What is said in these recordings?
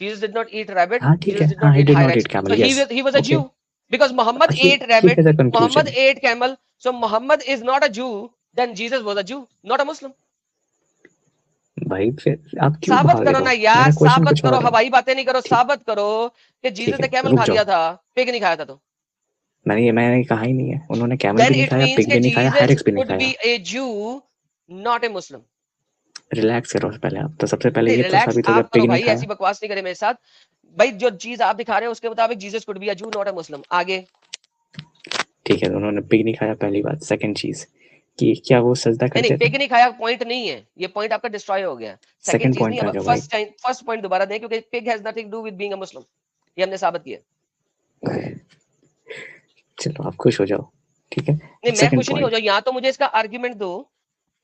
Jesus did not eat rabbit. हाँ ठीक है, Jesus did हाँ not he eat did not hyrax. eat camel, So yes, he was a okay, Jew because Muhammad ये ate ठीक rabbit. है, the Muhammad conclusion. ate camel. So Muhammad is not a Jew. Then Jesus was a Jew, not a Muslim. भाई फिर आप क्यों साबित भाग करो रहे ना हो? यार, मेरा क्वेश्चन साबित कुछ करो, और है। हवाई बातें नहीं करो, ठीक साबित करो कि ठीक जीसस है, ने कैमल रुक खा जाओ। लिया था, पिग नहीं खाया था। तो मैंने कहा ही नहीं है, उन्होंने कैमल then भी नहीं it खाया, means पिग कि भी नहीं खाया, Jesus हायरेक्स भी नहीं could खाया। be a Jew, not a Muslim. Relax करो पहले आप। तो सबसे पहले ये तो रिलैक्स साबित हो गया आप करो पिग नहीं भाई, खाया। ऐसी बकवास नहीं करे मेरे साथ भाई। जो चीज आप दिखा रहे हो उसके मुताबिक जीसस कुड बी अ जू, नॉट अ मुस्लिम। आगे ठीक है, तो उन्होंने पिग नहीं खाया, पहली बात। सेकंड चीज कि क्या वो सजदा नहीं, करते थे? पिग नहीं खाया पॉइंट नहीं है, ये पॉइंट आपका डिस्ट्रॉय हो गया। सेकंड सेकंड चीज पॉइंट नहीं, पे आ अब जाओ भाई। फर्स्ट पॉइंट दोबारा दें, क्योंकि pig has nothing to do with being a Muslim, ये हमने साबित किया। चलो आप खुश हो जाओ, ठीक है। नहीं, मैं सेकंड खुश नहीं हो पॉइंट, जाऊं, यहाँ तो मुझे इसका आर्ग्यूमेंट दो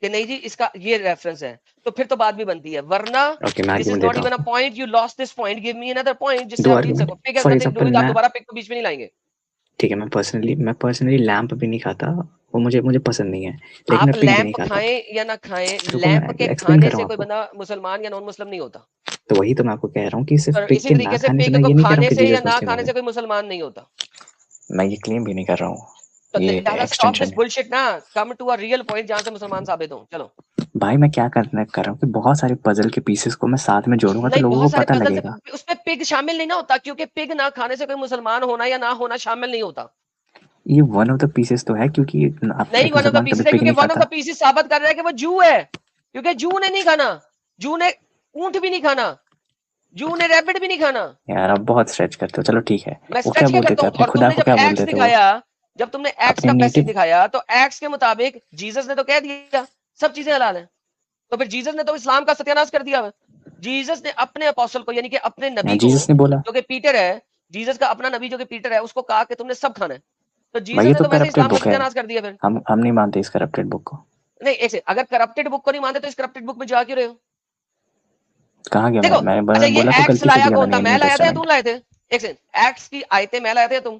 कि नहीं जी इसका ये रेफरेंस है, तो फिर तो बात भी बनती है, वरना ओके मैं दिस इज आर्ग्यूमेंट नॉट देता इवन अ हूँ। Point, you lost this point, give me another point जिससे दो हम जीत आर्ग्यूमेंट, सको। Pig has for nothing to do example with, आप मैं, दोबारा पिग को बीच में नहीं लाएंगे। ठीक है, मैं पर्सनली लैम्प भी नहीं खाता, वो मुझे पसंद नहीं है, लेकिन आप मैं पिग भी नहीं लैंप खाता। खाएं या ना खाएं, रुको लैंप मैं के एक्सप्लेन कर खाने रहा से हूँ कोई आपको। बंदा मुसलमान या नॉन मुस्लिम नहीं होता। तो वही तो मैं आपको कह रहा हूँ कि सिर्फ और पिग इसी के ना तरीके से खाने से पिग मैं को ये नहीं कह रहा हूँ खाने कि से या जीसस ना मुस्लिम हो खाने से गए। कोई मुसलमान नहीं होता। मैं ये क्लेम भी नहीं कर रहा हूँ, तो ये लिहाजा स्टॉप दिस एक्सटेंशन है। बुलशिट ना, come to a real point जहां से मुसलमान साबित हो। चलो भाई मैं क्या करना कर रहा हूँ कि बहुत सारे पजल के पीसेस को मैं साथ में जोड़ूंगा तो नहीं, लोगों को बहुत सारे पता पजल से लगेगा। उसमें पिग शामिल नहीं ना होता, क्योंकि पिग ना खाने से कोई मुसलमान होना या ना होना शामिल नहीं होता। ये वन ऑफ द पीसेस तो है, क्योंकि आपका नहीं एक वन ऑफ द मुसलमान कभी पीसेस है, पिग क्योंकि नहीं वन ऑफ खाता। द पीसेस साबित कर रहा है कि वो जू है, क्योंकि जू ने नहीं खाना, जू ने ऊंट भी नहीं खाना, जू ने रैबिट भी नहीं खाना। यार आप बहुत स्ट्रेच करते हो, चलो ठीक है। मैं वो क्या स्ट्रेच क्या बोलते करता थे हूँ? अपने और खुदा तुमने को, जब क्या एक्स बोलते थे वो दिखाया, जब तुमने एक्स अपने का पैसेज नेटिव? दिखाया, तो एक्स के मुताबिक जीसस ने तो कह दिया सब चीजें हलाल है, तो फिर जीसस ने तो इस्लाम का सत्यानाश कर दिया। जीसस ने अपने अपोस्टल को, यानी कि अपने नबी को, जीसस ने बोला। जो कि पीटर है, जीसस का अपना नबी जो कि पीटर है, उसको कहा कि तुमने सब खाना है। तो भाई जीसस ये ने तो तो वैसे करप्टेड इस्लाम का बुक है, सत्यानाश कर दिया फिर। हम नहीं मानते इस करप्टेड बुक को। नहीं, एक से अगर करप्टेड बुक को नहीं मानते तो इस करप्टेड बुक में जा क्यों रहे हो? कहाँ गया देखो, अच्छा, मैं ये बोला तो एक्स गलती से लाया दिया कौन मैंने था? ये मैं न्यू लाया था या टेस्टामेंट। तुम लाए थे? एक सेकंड, एक्स की आयतें मैं लाया था या तुम?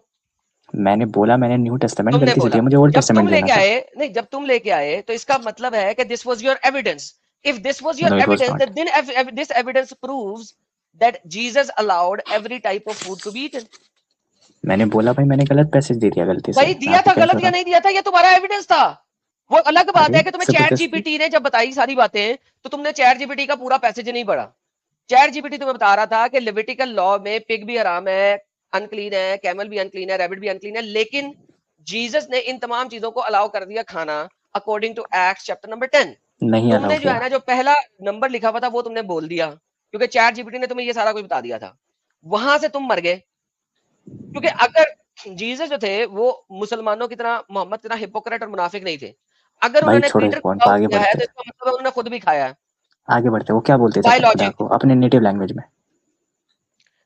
मैंने बोला मैंने न्यू टेस्टामेंट तुमने गलती से बोला। दिया, मुझे ओल्ड जब तुम टेस्टामेंट लेना लेके था। आए, नहीं, जब तुम लेके आए तो इसका मतलब है कि this was your evidence. If this was your no it was evidence, not. then this evidence proves that Jesus allowed every type of food to be eaten. मैंने बोला भाई मैंने गलत पैसेज दे दिया गलती से, भाई मैं दिया आपको था, कह गलत तो या रहा नहीं दिया था ये तुम्हारा एविडेंस था। वो अलग हूँ। बात अरे है कि तुम्हें चैट जबरदस्ती। जीपीटी ने जब बताई सारी बातें, तो तुमने चैट जीपीटी का पूरा पैसेज नहीं पढ़ा। चैट जीपीटी तुम्हें बता रहा था कि लेविटिकल लॉ में पिग भी हराम है, अनक्लीन है, कैमल भी अनक्लीन है, रैबिट भी अनक्लीन है, लेकिन जीसस ने इन तमाम चीजों को अलाउ कर दिया खाना, according to Acts chapter number 10। नहीं अलाउ तुमने जो है किया। ना, जो पहला नंबर लिखा हुआ था वो तुमने बोल दिया, क्योंकि चैट जीपीटी ने तुम्हें ये सारा कुछ बता दिया था। वहां से तुम मर गए, क्योंकि अगर जीसस जो थे वो मुसलमानों की तरह, मोहम्मद की तरह हिपोक्रेट और मुनाफिक नहीं थे। अगर भाई उन्होंने छोड़ो इस पीटर पॉइंट को पर, आगे किया है बढ़ते तो इसका मतलब है उन्होंने खुद भी खाया है। आगे बढ़ते। वो क्या बोलते थे बाय अपने खुदा लॉजिक, को अपने नेटिव लैंग्वेज में?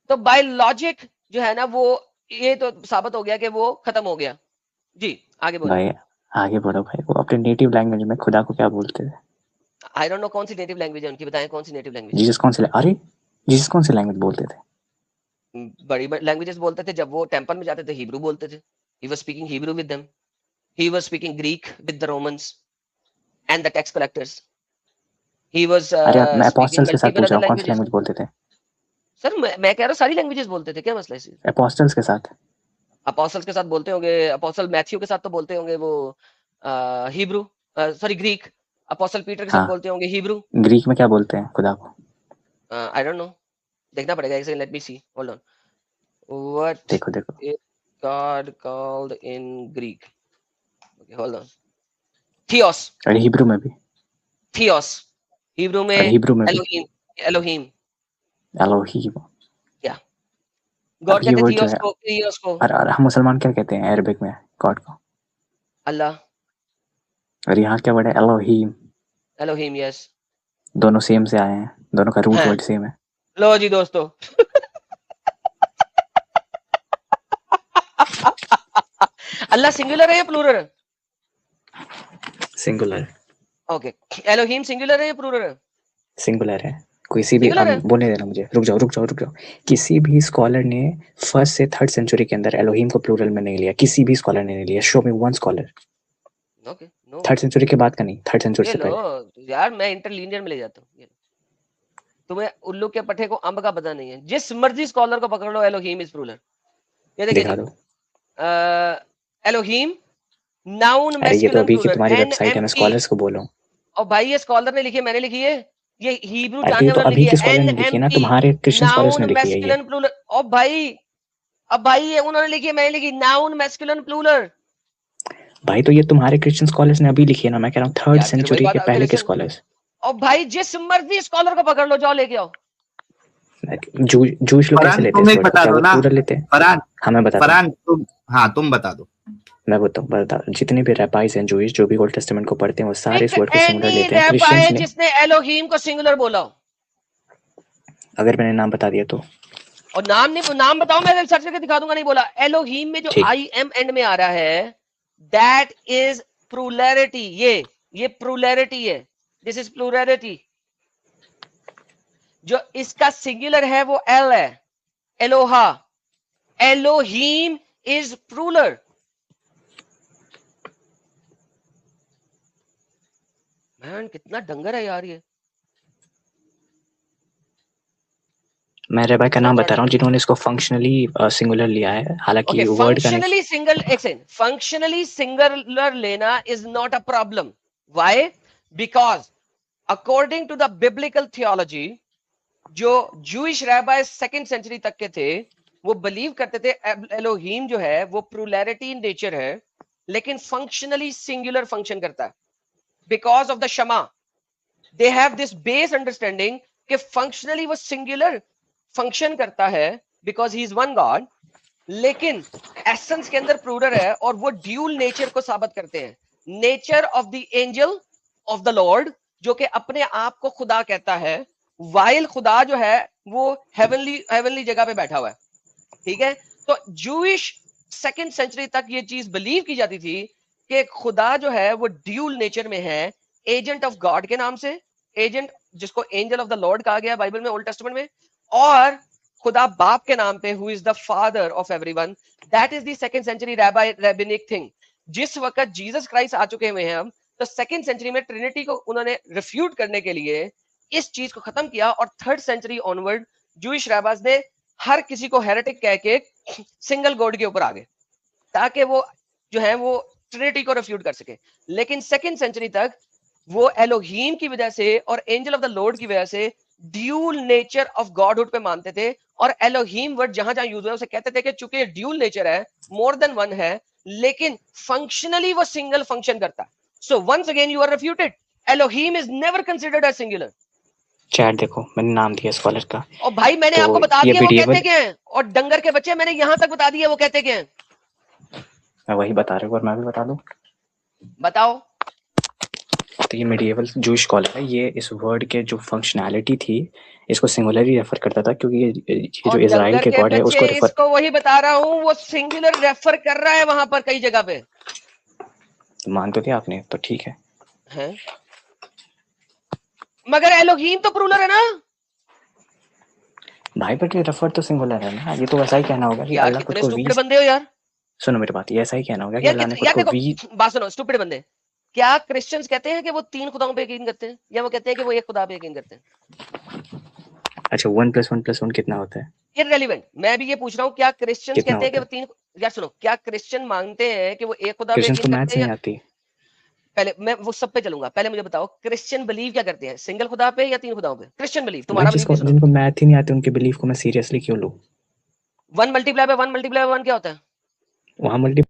तो बाय लॉजिक जो है ना, वो ये तो साबित हो गया कि वो खत्म हो गया। जी आगे बोलें। भाई आगे बढ़ो भाई, वो अपने नेटिव लैंग्वेज में खुदा को क्या बोलते थे? आई डोंट नो कौन सी नेटिव लैंग्वेज है उनकी, बताएं कौन सी नेटिव लैंग्वेज है। जीसस कौन से अरे जीसस कौन से लैंग्वेज बोलते थे? बड़ी बड़ी लैंग्वेजेस बोलते थे। जब वो टेंपल में जाते थे हिब्रू बोलते थे। He was speaking Hebrew with them, he was speaking Greek with the Romans and the tax collectors, he was अरे मैं स्पीकिंग अपोस्टल्स के साथ मल्टीपल पूछ रहा अदर हूँ कौन सी लैंग्वेजेस। लैंग्वेज बोलते थे? सर मैं कह रहा हूँ सारी लैंग्वेजेस बोलते थे, क्या मसला है इसमें? अपोस्टल्स के साथ। अपोस्टल्स के साथ बोलते होंगे, अपोस्टल मैथ्यू के साथ तो बोलते होंगे वो Hebrew, sorry Greek. Apostle Peter के साथ हाँ, बोलते होंगे हिब्रू। ग्रीक में क्या बोलते हैं खुदा को? आई डोंट नो, देखना पड़ेगा एक second, let me see, hold on. What देखो देखो। Is God called in Greek? Okay hold on. Theos, अरे हिब्रू में भी। थियोस, हिब्रू में अरे हिब्रू में भी एलोहीम, एलोहीम, एलोहीम। क्या अब गॉड ये कहते हैं वर्ड जो थियोस है, को, थियोस को और हम मुसलमान क्या कहते हैं अरबिक में गॉड को? अल्लाह, और यहाँ क्या वर्ड है? एलोहीम। Elohim, yes. दोनों सेम से आए हैं, दोनों का रूट हैं, वर्ड सेम है। लो जी दोस्तों। अल्लाह सिंगुलर है या प्लूरल है? सिंगुलर। ओके, एलोहीम सिंगुलर है या प्लूरल है? सिंगुलर है। किसी भी सिंगुलर है। बोलने देना मुझे, रुक जाओ। किसी भी स्कॉलर ने फर्स्ट से थर्ड सेंचुरी के अंदर एलोहीम को प्लूरल में नहीं लिया, किसी भी स्कॉलर ने नहीं लिया। Show me one scholar. Okay, no third century के बाद का नहीं, थर्ड सेंचुरी ये से लो पहले। यार, मैं इंटरलिनियर में ले जाता हूँ। तुम्हें उल्लू के पट्टे को अंब का पता नहीं है। जिस मर्जी स्कॉलर को पकड़ लो, एलोहीम इज प्रूलर। ये देखिए दिखा जी, दो। एलोहीम नाउन अरे ये तो मैस्कुलिन अभी की प्लूरल तुम्हारी वेबसाइट है, मैं NMP। स्कॉलर्स को बोल रहा हूँ। और भाई ये स्कॉलर ने लिखी है, मैंने लिखी है, ये हिब्रू अरे ये जानने तो वाले अभी लिखी के है, स्कॉलर ने लिखी है ना, NMP तुम्हारे क्रिश्चियन स्कॉलर्स ने नाउन लिखी है ये। Masculine plural. और भाई अब भाई ये उन्होंने लिखी है, मैंने लिखी नाउन मैस्कुलिन प्लूरल। भाई तो ये तुम्हारे क्रिश्चियन स्कॉलर्स ने अभी लिखी है ना, मैं कह रहा हूँ थर्ड यार फिर वही सेंचुरी बात के आ पहले गई। के स्कॉलर्स। और भाई जिस मर्जी स्कॉलर को पकड़ लो, जाओ लेके आओ। जूश लोग कैसे फरहान लेते तुम हैं इस एक वर्ड को, बता क्या दो वो ना। प्लूरल लेते हैं? फरहान हाँ मैं बताता हूँ। फरहान तुम, हाँ तुम बता दो। मैं बता जितने भी रैबाइज हैं जूइश, जो भी ओल्ड टेस्टामेंट को पढ़ते हैं, वो सारे पिक इस वर्ड को सिंगुलर एनी लेते हैं। रैबाई क्रिश्चियंस ने, जिसने एलोहीम को सिंगुलर बोला हो। अगर मैंने नाम बता दिया तो और नाम नहीं, नाम बताओ, मैं सर्च करके दिखा दूंगा। नहीं बोला, एलोहीम में जो ठीक। आई एम एंड में आ रहा है, दैट इज प्लूरैलिटी। ये प्लूरैलिटी है, दिस इज प्लूरैलिटी। जो इसका सिंगुलर है वो एल है, Eloah. Elohim is plural. Man कितना डंगर है यार ये। मैं रैबाई का कितना नाम बड़ा बता रहा हूँ डंगर है। जिन्होंने इसको फंक्शनली सिंगुलर लिया है, हालांकि Okay, वर्ड का नहीं। functionally singular लेना is not a problem. Why? Because according to the biblical theology, जो Jewish rabbis सेकेंड सेंचुरी तक के थे, वो बिलीव करते थे एलोहीम जो है वो प्लूरैलिटी इन नेचर है, लेकिन फंक्शनली सिंगुलर फंक्शन करता है। Because of the Shama, they have this base understanding कि फंक्शनली वो सिंगुलर फंक्शन करता है because he is one God, लेकिन एसेंस के अंदर प्लूरल है। और वो ड्यूल नेचर को साबित करते हैं। Nature of the angel of the Lord, जो कि अपने आप को खुदा कहता है, वाइल खुदा जो है वो हेवनली जगह पे बैठा हुआ है। ठीक है, तो जूइश सेकेंड सेंचुरी तक ये चीज बिलीव की जाती थी कि खुदा जो है वो ड्यूल नेचर में है, एजेंट ऑफ गॉड के नाम से, एजेंट जिसको एंजल ऑफ द लॉर्ड कहा गया बाइबल में, ओल्ड टेस्टामेंट में, और खुदा बाप के नाम पे, who is the father of everyone. That is the second century rabbinic thing. जिस वक्त जीसस क्राइस्ट आ चुके हुए हैं हम, तो सेकंड सेंचुरी में ट्रिनिटी को उन्होंने रिफ्यूट करने के लिए इस चीज को खत्म किया। और थर्ड सेंचुरी ऑनवर्ड जूइश रैबास ने हर किसी को हेरेटिक कह के सिंगल गॉड के ऊपर आ गए, ताकि वो जो है वो ट्रिनिटी को रिफ्यूट कर सके। लेकिन सेकंड सेंचुरी तक वो एलोहीम की वजह से और एंजल ऑफ द लॉर्ड की वजह से ड्यूल नेचर ऑफ गॉडहुड पे मानते थे। और एलोहीम वर्ड जहां जहां यूज हुआ उसे कहते थे कि चूंकि ये ड्यूल नेचर है, मोर देन वन है, लेकिन फंक्शनली वो सिंगल फंक्शन करता है। So once again you are refuted, Elohim is never considered as singular. Chat देखो, मैंने नाम दिया स्कॉलर का। और भाई मैंने तो आपको बता ये दिया वो medieval- कहते क्या है, और डंगर के बच्चे मैंने यहां तक बता दिया वो कहते क्या है। मैं वही बता रहा हूँ, और मैं भी बता दूं। बताओ। तो ये medieval जूइश स्कॉलर है, ये इस वर्ड के जो फंक्शनैलिटी थी इसको सिंगुलर ही रेफर करता था, क्योंकि ये जो और इजराइल डंगर के के गॉड है बच्चे उसको रेफर। इसको वही बता रहा हूं, वो सिंगुलर रेफर कर रहा है वहां पर कई जगह पे। मान तो दिया आपने, तो ठीक है। मगर एलोहीम तो प्लूरल है ना भाई बट ये रेफर तो सिंगुलर है ना, ये तो वैसा ही कहना होगा कि यार। अल्लाह खुद कितने को स्टूपिड वी। बंदे हो यार। सुनो मेरी बात, ये ऐसा ही कहना होगा कि यार अल्लाह ने खुद यार को देखो, वी। बात सुनो, स्टूपिड बंदे। क्या क्रिश्चियंस कहते हैं कि वो तीन खुदाओं पे यकीन करते हैं, या वो कहते हैं कि वो एक खुदा पे यकीन करते हैं? अच्छा 1+1+1 कितना होता है? इररिलेवेंट। मैं भी ये पूछ रहा हूँ, क्या क्रिश्चियंस कितना कहते हैं कि होता वो तीन, यार सुनो, क्या क्रिश्चियन मानते हैं कि वो एक खुदा पे क्रिश्चियंस यकीन को करते मैथ्स हैं नहीं या? आती। पहले मैं वो सब पे चलूंगा, पहले मुझे बताओ क्रिश्चियन बिलीव क्या करते हैं, सिंगल खुदा पे या तीन खुदाओं पे? क्रिश्चियन बिलीव, भाई तुम्हारा बिलीव जिसको नहीं सुना। जिनको मैथ ही नहीं आते उनके बिलीफ को मैं सीरियसली क्यों लूं? 1 मल्टीप्लाई बाय 1 मल्टीप्लाई बाय 1 क्या होता है? वहां मल्टी।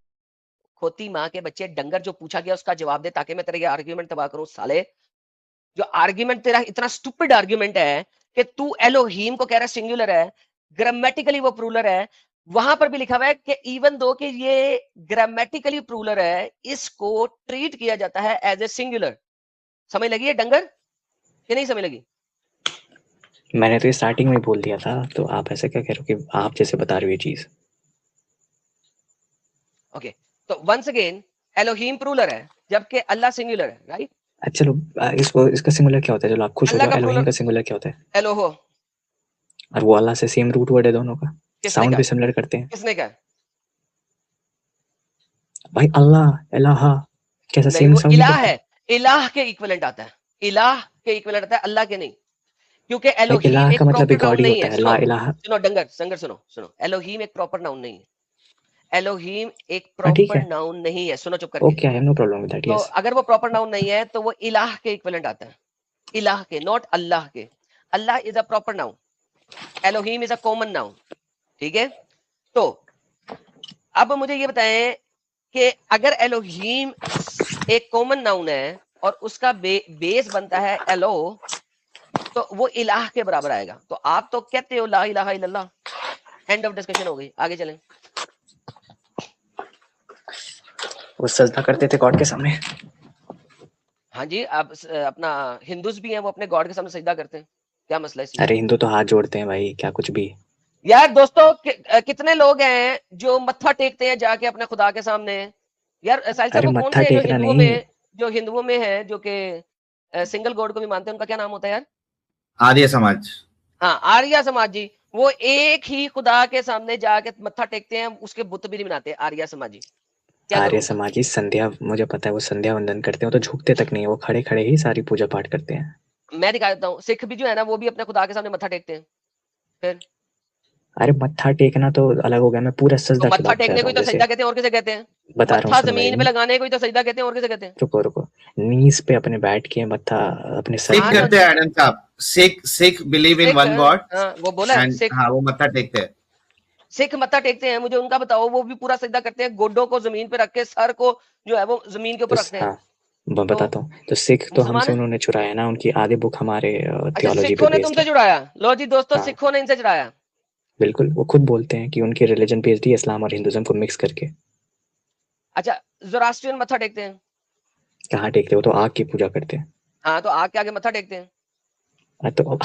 खोती माँ के बच्चे, डंगर, जो पूछा गया उसका जवाब दे, ताकि मैं तेरे ये आर्ग्यूमेंट तबाह करूं साले। जो आर्ग्यूमेंट तेरा इतना स्टूपिड आर्ग्यूमेंट है कि तू एलोहीम को कह रहा है सिंगुलर है, ग्रामेटिकली वो प्लूरल है। वहां पर भी लिखा हुआ है कि इवन दो कि ये ग्रामेटिकली प्लूरल है, इसको ट्रीट किया जाता है एज ए सिंगुलर। समझ लगी है डंगर कि नहीं समझ लगी? मैंने तो ये स्टार्टिंग में बोल दिया था, तो आप ऐसे क्या कह रहे हो कि आप जैसे बता रहे हो ये चीज। ओके, तो वंस अगेन एलोहीम प्लूरल है जबकि अल्लाह सिंगुलर है, राइट? अच्छा चलो, इसको इसका सिंगुलर क्या होता है? चलो आप खुश हो अल्लाह जाओ, का एलोहीम प्लूरल का सिंगुलर क्या होता है? एलोहो। और वो अल्लाह से सेम रूट वर्ड है दोनों का, किसने साउंड कहा? भी सिमिलर करते हैं। किसने कहा? भाई अल्लाह, इलाहा कैसा नहीं, सेम वो साउंड नहीं इलाह करता? है, इलाह के इक्विवेलेंट आता है, इलाह के इक्विवेलेंट आता है, अल्लाह के नहीं। क्योंकि भाई एलोहीम इलाह एक का मतलब भी प्रॉपर नाउन गॉड ही नहीं होता है। है, सुनो ला इलाहा। सुनो डंगर संगर, सुनो एलोहीम एक प्रॉपर नाउन नहीं है। एलोहीम एक हाँ ठीक प्रॉपर है, नाउन नहीं है, सुनो चुप करके। Okay, I have no problem with that, तो यस। अगर वो प्रॉपर नाउन नहीं है तो वो इलाह के इक्विवेलेंट आता है, इलाह के, नॉट अल्लाह के। Allah is a proper noun, Elohim is a common noun, ठीक है। तो अब मुझे ये बताएं कि अगर एलोहीम एक कॉमन नाउन है और उसका बेस बनता है एलो, तो वो इलाह के बराबर आएगा। तो आप तो कहते हो ला इलाहा इल्लल्लाह, एंड ऑफ डिस्कशन हो गई, आगे चलें। वो सजदा करते थे गॉड के सामने। हाँ जी, आप अपना हिंदूज भी हैं, वो अपने गॉड के सामने सजदा करते हैं, क्या मसला है इसमें? अरे हिंदू तो हाथ जोड़ते हैं भाई, क्या कुछ भी। यार दोस्तों कितने लोग हैं जो मत्था टेकते हैं जाके अपने खुदा के सामने? यार साहिल साहब अरे वो कौन मत्था से टेकना नहीं, जो हिंदुओं में है जो कि सिंगल गॉड को भी मानते हैं, उनका क्या नाम होता है यार? आर्य समाज। हाँ, आर्य समाजी। वो एक ही खुदा के सामने जाके मत्था टेकते हैं, उसके बुत भी नहीं बनाते आर्य समाजी। क्या करूं आर्य उनका? समाजी संध्या, मुझे पता है वो संध्या वंदन करते हैं, वो तो झुकते तक नहीं है, वो खड़े खड़े ही सारी पूजा पाठ करते हैं। मैं दिखा देता हूँ, सिख भी जो है ना वो भी अपने खुदा के सामने मत्था टेकते हैं। फिर अरे मत्था टेकना तो अलग हो गया, मैं पूरा तो सजदा की मत्था बात कर टेकने रहा को ही हूँ। तो जैसे सजदा कहते हैं, और किसे कहते हैं? बता रहा हूँ, मत्था सुनो जमीन पे मेरी, लगाने को ही तो सजदा कहते हैं, और किसे कहते हैं? रुको रुको, नीज पे अपने बैठ के मत्था अपने सर सिख हाँ पे। तो करते हैं एडम साहब, Sikh believe in Sikh, one God हाँ वो बोला है एंड सिख। हाँ वो मत्था टेकते हैं। सिख मत्था टेकते हैं, मुझे उनका बताओ। वो भी पूरा सजदा करते हैं, गोडों को जमीन पे रख के, सर को जो है वो जमीन के तो ऊपर रखते हैं। हाँ, तो बताता हूँ। तो सिख तो मुसलमान हमसे है। उन्होंने चुराया ना, उनकी आधी बुक हमारे अच्छा, थियोलॉजी पे सिखों ने बेस्ड तुमसे है। जुड़ाया? लो जी दोस्तों, हाँ सिखों ने इनसे जुड़ाया। बिल्कुल, वो खुद बोलते हैं कि उनकी रिलीजन बेस्ड ही इस्लाम और हिंदुज्म को मिक्स करके। अच्छा, जोरास्ट्रियन मत्था टेकते हैं। कहाँ टेकते, वो तो आग की पूजा करते हैं। हाँ, तो आग के आगे मत्था टेकते हैं। तो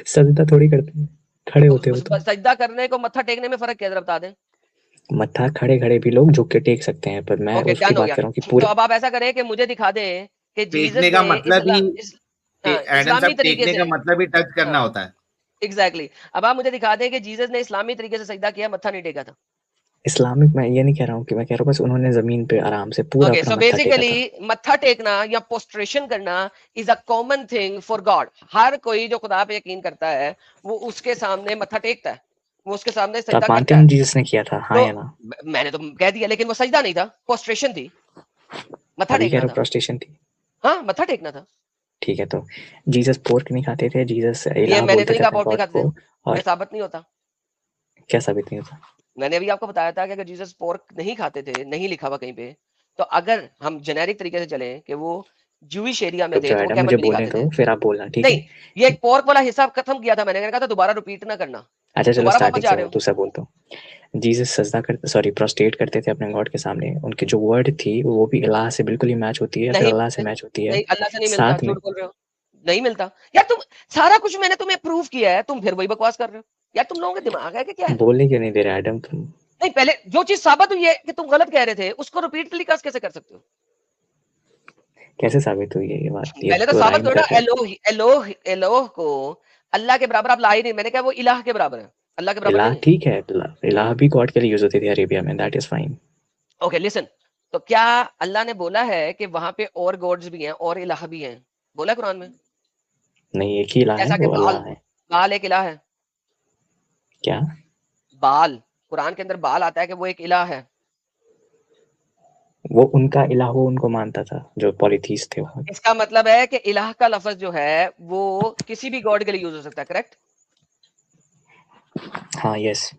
सजदा थोड़ी करते हैं, खड़े तो होते हो तो। सजदा करने को मत्था टेकने में फर्क क्या है, जरा बता दें। मत्था खड़े खड़े भी लोग झुक के टेक सकते हैं, पर मैं ओके, उसकी डन हो बात गया। कर रहा हूँ कि तो पूरे। अब आप ऐसा करें कि मुझे दिखा दें कि जीसस टेकने का ने मतलब ही हाँ, एडम इस्लामी साहब, तरीके टेकने से, का मतलब ही टच करना हाँ होता है। एग्जैक्टली अब आप मुझे दिखा दें कि जीसस ने इस्लामी तरीके से सजदा किया, मत्था नहीं टेका था। इस्लामिक मैं ये नहीं कह रहा हूँ, कि मैं कह रहा हूँ बस उन्होंने जमीन पे आराम से पूरा ओके, अपना सो मत्था टेका बेसिकली था। मत्था टेकना या पोस्ट्रेशन करना is a common thing for God. हर कोई जो खुदा पे यकीन करता है वो उसके सामने मत्था टेकता है, वो उसके सामने तो सजदा आप मानते करता हैं है। जीसस ने किया था, हाँ तो या ना? मैंने तो कह दिया, लेकिन वो सजदा नहीं था, पोस्ट्रेशन थी, मत्था अभी कह टेकना रहे हो था। प्रोस्टेशन थी। हाँ, मत्था टेकना था। ठीक है, तो जीसस पोर्क नहीं खाते थे, जीसस ये इलाह मैंने तो बोलते नहीं थे कहा अपने पोर्क नहीं गॉड खाते को। थे, मैं और साबित नहीं होता। क्या साबित नहीं होता? मैंने अभी आपको बताया था कि अगर जीसस पोर्क नहीं खाते थे, नहीं लिखा हुआ कहीं पे, तो अगर हम जेनेरिक तरीके से चलें कि वो जूइश एरिया में रुक थे जाओ तो वो एडम, कैमल मुझे भी नहीं बोलने खाते थे। दो, फिर आप बोलना, ठीक नहीं, है? ये एक पोर्क वाला हिस्सा खत्म किया था मैंने कहा था, दोबारा रिपीट ना करना। अच्छा चलो दोबारा वापस स्टार्टिंग जा से रहे हो? दूसरा बोलता हूँ। जीसस सजदा करते, सॉरी प्रोस्टेट करते थे अपने गॉड के सामने, उनकी जो वर्ड थी वो भी अल्लाह से बिल्कुल ही मैच होती है, फिर नहीं अल्लाह से नहीं, मैच होती है। नहीं अल्लाह से नहीं मिलता, साथ में झूठ बोल रहे हो। नहीं मिलता यार, तुम सारा कुछ मैंने तुम्हें प्रूव किया है, तुम फिर वही बकवास कर रहे हो। यार तुम लोगों का दिमाग है कि क्या है? बोलने क्यों नहीं दे रहे एडम तुम? नहीं, पहले जो चीज साबित हुई है कि तुम गलत कह रहे थे, उसको रिपीटली कैसे कर सकते हो? कैसे साबित हुई है ये बात? ये पहले तो तो साबित राइम करो कर ना। रहे हैं। एलोह एलोह एलोह को अल्लाह के बराबर आप ला ही नहीं। मैंने कहा वो इलाह के बराबर है, अल्लाह के बराबर इलाह नहीं है। ठीक है, इलाह भी गॉड के लिए यूज होती थी अरेबिया में, that is fine. Okay listen, तो क्या अल्लाह ने बोला है कि वहां पे और गॉड्स भी हैं और इलाह भी हैं? बोला है कुरान में? नहीं, एक ही इलाह है, जैसा कि वो अल्लाह है। बाल एक इलाह है। क्या? बाल, कुरान के अंदर बाल आता है कि वो एक इलाह है। वो उनका इलाह, वो उनको मानता था जो पॉलीथीस थे वहां। इसका मतलब है कि इलाह का लफ्ज जो है वो किसी भी गॉड के लिए यूज हो सकता है, करेक्ट? हाँ yes.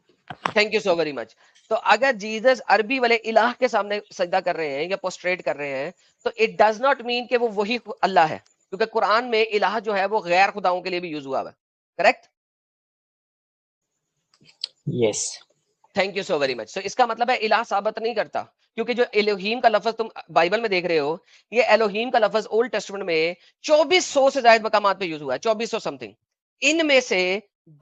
Thank you so very much. तो अगर जीसस अरबी वाले इलाह के सामने सजदा कर रहे हैं या पोस्ट्रेट कर रहे हैं, तो इट डज नॉट मीन कि वो वही अल्लाह है, क्योंकि कुरान में इलाह जो है वो गैर खुदाओं के लिए भी यूज हुआ है, correct? Yes. Thank you so very much. So इसका मतलब है इलाह साबित नहीं करता, क्योंकि जो एलोहीम का लफ्ज तुम बाइबल में देख रहे हो, ये एलोहीम का लफ्ज ओल्ड टेस्टामेंट में 2400 से ज्यादा मकामात पे यूज हुआ है, 2400 समथिंग। इनमें से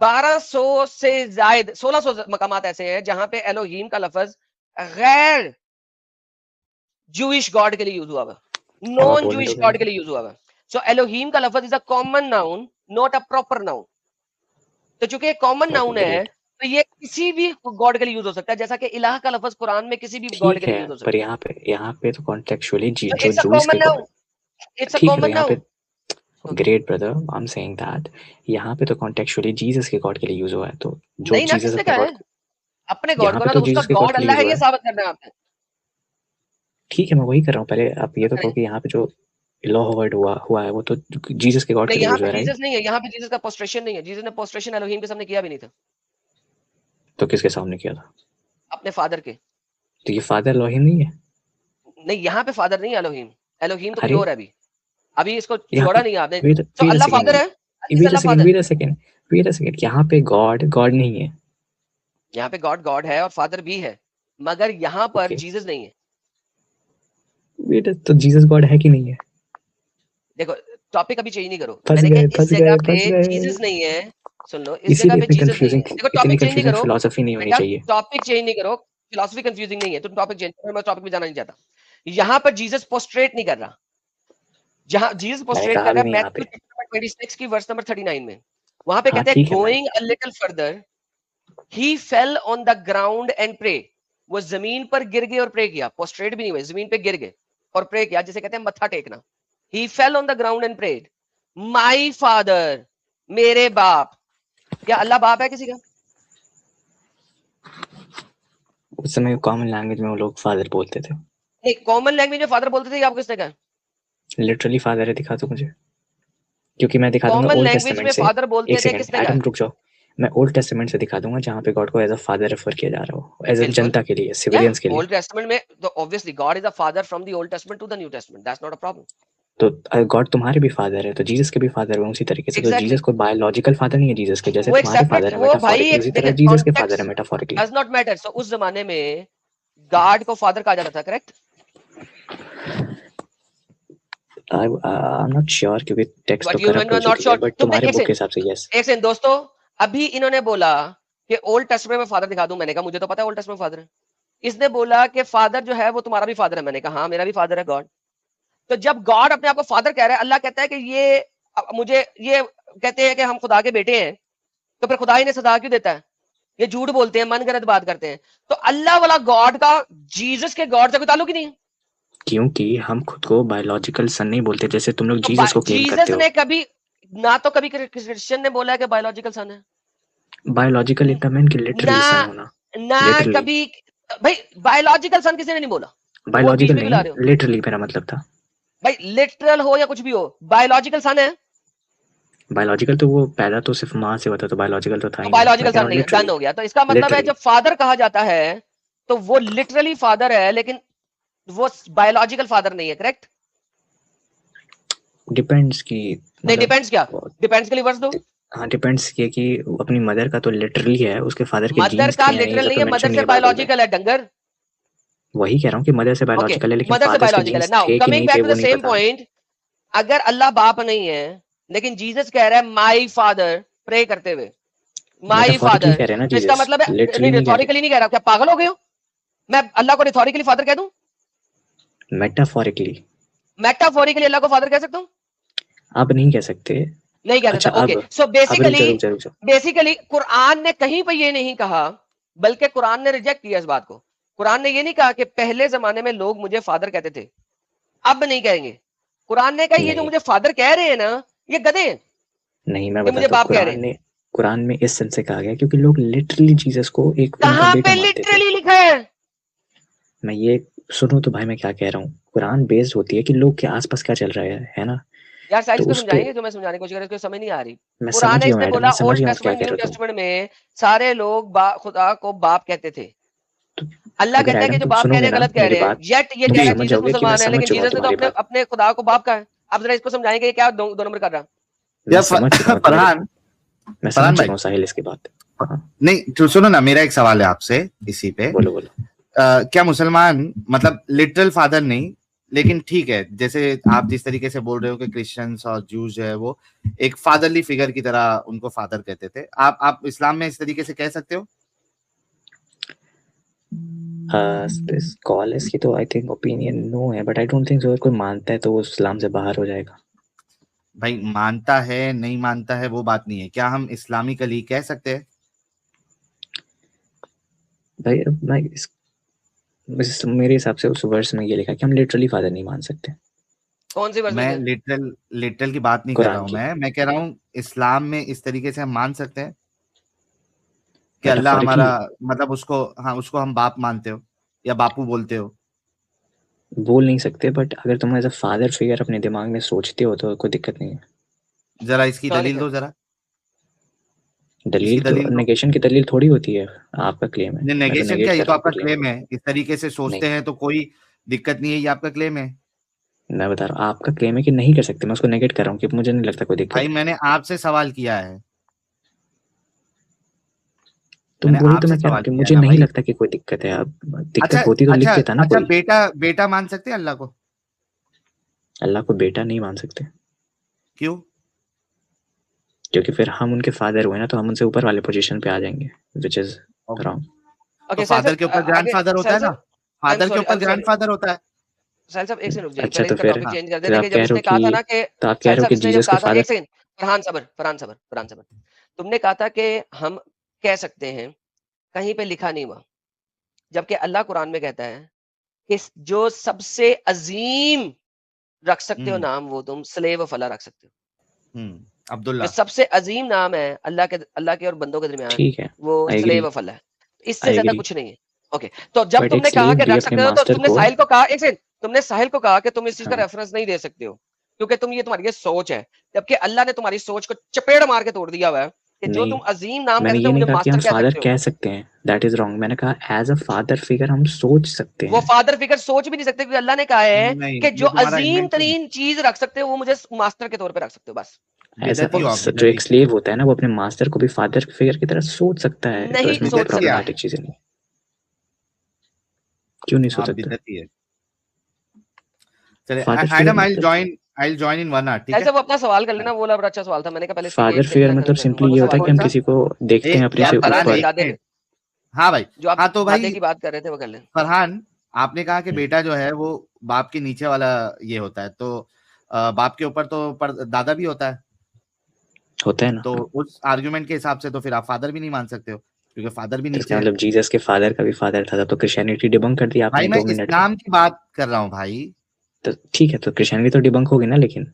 1200 से ज्यादा 1600 मकामात ऐसे हैं जहां पे एलोहीम का लफ्ज गैर जूइश गॉड के लिए यूज हुआ है, अब आप नॉन बोलने जूइश दोगे गॉड के मुझे? लिए यूज हुआ है। सो एलोहीम का लफ्ज is a common noun, not a proper noun. तो चूंकि कॉमन ओके नाउन है, ग्रेट। तो ये किसी भी गॉड के लिए यूज हो सकता है, जैसा कि इलाह का लफ्ज कुरान में किसी भी गॉड ठीक के लिए है, यूज हो पर सकता है। यहाँ पे तो कॉन्टेक्चुअली तो जो इट्स अ जूस कॉमन के नाउन, इट्स अ ठीक है, तो कॉमन यहाँ पे noun. Great brother, I am saying that यहाँ पे तो कॉन्टेक्चुअली जीसस के गॉड के लिए यूज हुआ है, तो जो नहीं ना, जीसस किसने अपने कहा गॉड, है? अपने गॉड यहाँ को पे ना, तो तो उसका जीसस के गॉड गॉड के लिए अल्लाह यूज है, हुआ ये है। साबित करना है आपने। ठीक है, मैं वही कर रहा हूँ। पहले आप ये तो कहो कि यहाँ पे जो लॉ वर्ड हुआ है वो तो जीसस के गॉड के नहीं, लिए यहाँ यूज पे हुआ है, राइट? जीसस नहीं है, यहाँ पे जीसस का पोस्ट्रेशन नहीं है, जीसस ने पोस्ट्रेशन एलोहीम के सामने किया भी नहीं था, तो किसके सामने किया था? अपने फादर के। तो ये फादर एलोहिम नहीं है? नहीं, यहाँ पे फादर नहीं है एलोहीम, एलोहीम तो कोई अरे और है अभी, अभी इसको यहाँ जोड़ा नहीं है आपने। वेट तो wait a Allah second father है, is wait a Allah second father. Wait a second wait a second यहाँ पे गॉड गॉड नहीं है। यहाँ पे गॉड गॉड है और फादर भी है, मगर यहाँ पर ओके, जीसस नहीं है। वेट, तो जीसस गॉड है कि नहीं है? देखो, टॉपिक अभी चेंज नहीं करो, फंस मैंने गए कहा इस फंस जगह गए पे फंस गए। जीसस नहीं है। सुन लो, इस जगह इसीलिए पे जीसस नहीं है। देखो, इतनी टॉपिक चेंज नहीं कंफ्यूजिंग करो फिलोसफी नहीं होनी बेटा, चाहिए। टॉपिक चेंज नहीं करो, फिलोसफी कंफ्यूजिंग नहीं है, तुम टॉपिक चेंज करो, मैं टॉपिक में जाना नहीं चाहता। यहाँ पर जीसस पोस्ट्रेट नहीं कर रहा, जहां जीसस मैंने पोस्ट्रेट कहा कर भी रहा है नहीं यहाँ पे। मैथ्यू 26 की वर्स नंबर 39 में, वहां पे हाँ कहते हैं ठीक है, मैं going a little further he fell on the ground and pray. वो जमीन पर गिर गए और प्रे किया, पोस्ट्रेट भी नहीं हुए, जमीन पे गिर गए और प्रे किया, जिसे कहते हैं मत्था टेकना। He fell on the ground and prayed, my father, मेरे बाप। क्या अल्लाह बाप है किसी का? उस समय कॉमन लैंग्वेज में वो लोग फादर बोलते थे। नहीं, कॉमन लैंग्वेज में फादर बोलते थे, आपको किसने कहा? लिटरली फादर है, दिखा दो मुझे, क्योंकि मैं दिखा दूंगा कॉमन ओल्ड लैंग्वेज टेस्टामेंट में से। फादर बोलते एक थे, सेकंड किसने कहा? एडम, रुक जाओ। मैं ओल्ड टेस्टामेंट से दिखा दूंगा जहाँ पे गॉड को एज अ फादर रेफर किया जा रहा हो, एज अ बिल्कुल, जनता के लिए, या सिविलियंस के लिए। ओल्ड टेस्टामेंट में तो obviously God is a father from the Old Testament to the New Testament, that's not a problem. तो गॉड तुम्हारे भी फादर है, तो जीसस के भी फादर है उसी तरीके से। तो एग्जैक्टली, जीसस कोई बायोलॉजिकल फादर नहीं है जीसस के, जैसे वो एक तुम्हारे सेपरेट, फादर है वो भाई मेटाफोरिकली, एक, उसी तरह देखिए जीसस के फादर है context metaphorically. Does not matter. So उस जमाने में गॉड को फादर कहा जाता था, correct? I am not sure, क्योंकि टेक्स्ट तो बट यू करप्ट हो नॉट चुकी है, श्योर। बट तुमने तुम्हारे बुक के हिसाब से यस। एक सेकंड दोस्तों, अभी इन्होंने बोला कि ओल्ड टेस्टामेंट में फादर दिखा दूं, मैंने कहा मुझे तो पता है ओल्ड टेस्टामेंट में फादर है। इसने बोला कि फादर जो है वो तुम्हारा भी फादर है, मैंने कहा हाँ मेरा भी फादर है गॉड। तो जब गॉड अपने आप को फादर कह रहा है, अल्लाह कहता है कि ये मुझे ये कहते हैं कि हम खुदा के बेटे हैं, तो फिर खुदा इन्हें सजा क्यों देता है? ये झूठ बोलते हैं, मन गलत बात करते हैं। तो अल्लाह वाला गॉड का जीसस के गॉड से कोई ताल्लुक ही नहीं है। क्योंकि हम खुद को बायोलॉजिकल सन नहीं बोलते, जैसे तुम लोग तो जीसस को क्लेम करते जीसस हो। ने कभी ना, तो कभी क्रिश्चियन ने बोला है कि बायोलॉजिकल सन है, बायोलॉजिकल इतना मीन कि लिटरली सन ना होना। ना लिटरली कभी। भाई बायोलॉजिकल सन किसी ने नहीं बोला, तुम वो बीच बायोलॉजिकल में नहीं, मिला रहे हो। लिटरली मेरा मतलब था। भाई लिटरल हो या कुछ भी हो, बायोलॉजिकल सन है, बायोलॉजिकल तो वो पैदा तो सिर्फ माँ से हुआ था, तो बायोलॉजिकल तो था तो ही नहीं। मैं बायोलॉजिकल कह रहा सन हूँ नहीं है, डन लिटरली। हो गया। तो इसका मतलब है लिटरली जब फादर कहा जाता है तो वो लिटरली फादर है, लेकिन वो बायोलॉजिकल फादर नहीं है, करेक्ट? डिपेंड्स की नहीं, मतलब। डिपेंड्स क्या? डिपेंड्स के लिए वर्स दो। हाँ डिपेंड्स ये कि अपनी मदर का तो लिटरली है, उसके फादर के मदर जीन्स का क्या हैं ये लिटरल सब नहीं तो है, मेंशन मदर नहीं से है बाइबल में। बायोलॉजिकल है, डंगर। वही कह रहा हूँ कि मदर से ओके, बायोलॉजिकल है, लेकिन मदर से फादर्स के बायोलॉजिकल है। जीन्स नाउ थे कि कमिंग नहीं बैक थे टू वो द नहीं सेम पता। पॉइंट, अगर अल्लाह बाप नहीं है, लेकिन जीसस कह रहा है माई फादर, प्रे करते हुए माई मेटाफोरिकली फादर, कह रहे हैं ना तो इसका जीसस, मतलब है, नहीं लिटरली नहीं कह रहे। रिथोरिकली नहीं कह रहा। क्या पागल हो गए हो? मैं अल्लाह को रिथोरिकली फादर कह दूं? मेटाफोरिकली मेटाफोरिकली अल्लाह को फादर कह सकता हूं? अब नहीं कह सकते। नहीं कह सकता। अच्छा ओके, अब सो अब रुक बेसिकली, जा रुक जा रुक जा। बेसिकली कुरान ने कहीं पर ये नहीं कहा, बल्कि कुरान ने रिजेक्ट किया इस बात को। कुरान ने ये नहीं कहा कि पहले जमाने में लोग मुझे फादर कहते थे, अब नहीं कहेंगे। कुरान ने कहा ये जो नहीं मुझे फादर कह रहे हैं ना, ये गधे हैं, नहीं, मैं ये मुझे बताता हूँ। बाप कह रहे हैं। कुरान में इस सेंस से कहा गया क्योंकि लोग लिटरली जीसस को एक उनका कहां बेटा पे मानते थे। लिटरली लिखा है? मैं ये सुनो तो भाई, मैं क्या कह रहा हूँ, कुरान बेस्ड होती है कि लोग के आसपास क्या चल रहा है ना। यार साइज तो को उस पे समझाएंगे, जो मैं समझाने की कोशिश कर रहा हूँ, उसको समझ नहीं आ रही। मैं कुरान समझ है, गया हूँ इसने एडम, बोला मैं समझ ओल्ड गया हूँ आप क्या टेस्टमेंट कह न्यू रहे हो तुम। टेस्टमेंट में सारे लोग खुदा को बाप कहते थे। तो अल्लाह अगर कहता है कि एडम जो तुम बाप कह सुनोगे रहे हैं ना गलत कह मेरी रहे हैं, बात, येट ये तुम कह रहा है समझ जीसस जाओगे कि मैं मुसलमान है, समझ लेकिन चुका हूँ जीसस ने तो तुम्हारी अपने बात। अपने खुदा को बाप कहा है। अब जरा इसको समझाएंगे ये क्या दो नंबर कर रहा। मैं या समझ चुका हूँ फरहान, मैं फरहान समझ भाई, चुका हूँ साहिल इसकी बात। हाँ नहीं तो सुनो ना, मेरा एक सवाल है आपसे इसी पे। बोलो बोलो। क्या मुसलमान मतलब लिटरल फादर नहीं, लेकिन ठीक है, जैसे आप जिस तरीके से बोल रहे हो कि क्रिश्चियंस और जूस जो है वो एक फादरली फिगर की तरह उनको फादर कहते थे, आप इस्लाम में इस तरीके से कह सकते हो? स्कॉलर्स की तो आई थिंक ओपिनियन नो है, but I don't think so कोई मानता है तो वो इस्लाम से बाहर हो जाएगा। भाई मानता है नहीं मानता है वो बात नहीं है, क्या हम इस्लामिकली कह सकते हैं? भाई मेरे हिसाब से उस वर्ष में ये लिखा कि हम लिटरली फादर नहीं मान सकते। कौन सी वर्स में मैं से? लिटरल की बात नहीं कर रहा कुरान हूँ, की। मैं कह रहा हूँ इस्लाम में इस तरीके से हम मान सकते हैं कि अल्लाह मेटाफोरिकली हमारा मतलब उसको, हाँ उसको हम बाप मानते हो या बापू बोलते हो? बोल नहीं सकते, बट अगर तुम एज अ फादर फिगर अपने दिमाग में सोचते हो तो कोई दिक्कत नहीं है। जरा इसकी कहाँ दलील लिखा है? दो जरा, दलील इसकी तो दलील दो। नेगेशन की दलील थोड़ी होती है। आपका क्लेम है, मैं तो नेगेशन नेगेट क्या, ये कर तो रहा हूँ आपका आपके क्लेम क्लेम को। है, इस तरीके से नहीं, सोचते हैं तो कोई दिक्कत नहीं है, ये आपका क्लेम है। मैं बता रहा हूँ आपका क्लेम है कि नहीं कर सकते, मैं उसको नेगेट कर रहा हूँ कि मुझे नहीं लगता कोई दिक्कत भाई है। मैंने आपसे सवाल किया है, तुम मैंने बोली तो आपसे मैं कह रहा हूँ सवाल कि किया है मुझे ना नहीं भाई। लगता कि कोई दिक्कत है। अब अच्छा दिक्कत होती तो लिख अच्छा देता ना अच्छा, कोई। बेटा बेटा मान सकते हैं अल्लाह को? अल्लाह को बेटा नहीं मान सकते, क्यों? क्योंकि फिर हम उनके फादर हुए ना, तो हम उनसे ऊपर वाले पोजीशन पे आ जाएंगे, विच इज ओके, रॉन्ग। तो ओके साहिल फादर साहब, के ऊपर आगे ग्रैंडफादर होता है साहिल ना, साहब, आई एम फादर के सॉरी, ऊपर ग्रैंडफादर होता है। साहिल साहब एक सेकंड रुक जाइए, अच्छा पहले तो इसका फिर टॉपिक हाँ, चेंज कर फिर देते आप कि जब कह रहे हो इसने कहा था ना कि तो आप कह साहिल रहे हो साहब कि इसने जब जीसस के कहा था, फादर। एक सेकंड, फरहान सबर, तुमने कहा था कि हम कह सकते हैं, कहीं पे लिखा नहीं हुआ, जबकि अल्लाह कुरान में कहता है कि जो सबसे अजीम रख सकते हो हम्म नाम, वो तुम स्लेव ऑफ अल्लाह रख सकते हो। जो अब्दुल्ला। सबसे अजीम नाम है अल्लाह के और बंदों के दरमियान, ठीक है, वो आई एग्री, स्लेव ऑफ अल्लाह है। इससे आई ज्यादा एग्री। कुछ नहीं है। ओके, तो जब बट एक तुमने कहा स्लेव कि भी रख अपने सकते हो, तो मास्टर तुमने को। साहिल को कहा, एक सेकंड, तुमने साहिल को कहा कि तुम इस चीज का हाँ, रेफरेंस नहीं दे सकते हो क्योंकि तुम, ये तुम्हारी ये सोच है, जबकि अल्लाह ने तुम्हारी सोच को चपेड़ मार के तोड़ दिया हुआ है कि जो नहीं, तुम अजीम नाम कह मैंने सकते ये हो, नहीं मुझे कहा कि हम मास्टर कह फादर सकते हो। कह सकते हैं, दैट इज रॉन्ग। मैंने कहा एज अ फादर फिगर हम सोच सकते वो हैं। फादर फिगर सोच भी नहीं सकते क्योंकि अल्लाह ने कहा है नहीं, कि जो ये तुम्हारा अजीम इन्वेंशन है, तरीन चीज रख सकते हो वो मुझे मास्टर के तौर पे रख सकते हो, बस। ऐसा बिदती हो आप, जो एक बिदती स्लेव होता है ना, वो अपने मास्टर को भी फादर फिगर की तरह सोच सकता है, तो नहीं इसमें कोई सोच बिदती है सकता आप, है। प्रॉब्लमेटिक चीजें नहीं। क्यों नहीं सोच आप सकता? बिदती है। चले फादर फिगर एडम, मतलब आई ज्वाइन इन 1 hour, ठीक ऐसे है? वो अपना सवाल कर लेना, वो वाला बड़ा अच्छा सवाल था, मैंने कहा पहले इसकी फादर एक फिगर सेकंड मतलब खत्म सिंपली कौन ये सा होता है सवाल? कि कौन हम सा? किसी को देखते हैं अपने यार से जो फरहान, ऊपर। एक दादे पे, मिनट। हाँ भाई, जो आप हाँ तो दादे भाई की बात कर रहे थे वो कर लें। फरहान, आपने कहा कि हम्म, बेटा जो है वो बाप के नीचे वाला ये होता है, तो बाप के ऊपर तो दादा भी होता है, होता है ना। तो उस आर्गुमेंट के हिसाब से तो फिर आप फादर भी नहीं मान सकते हो क्योंकि फादर भी तो इसका नीचे है। मतलब जीसस के फादर का भी फादर था, तो क्रिश्चियनिटी डिबंक कर दी भाई आपने मैं 2 मिनट में। इस्लाम की बात कर रहा हूँ भाई। तो ठीक है, तो क्रिश्चियनिटी तो डिबंक होगी ना, लेकिन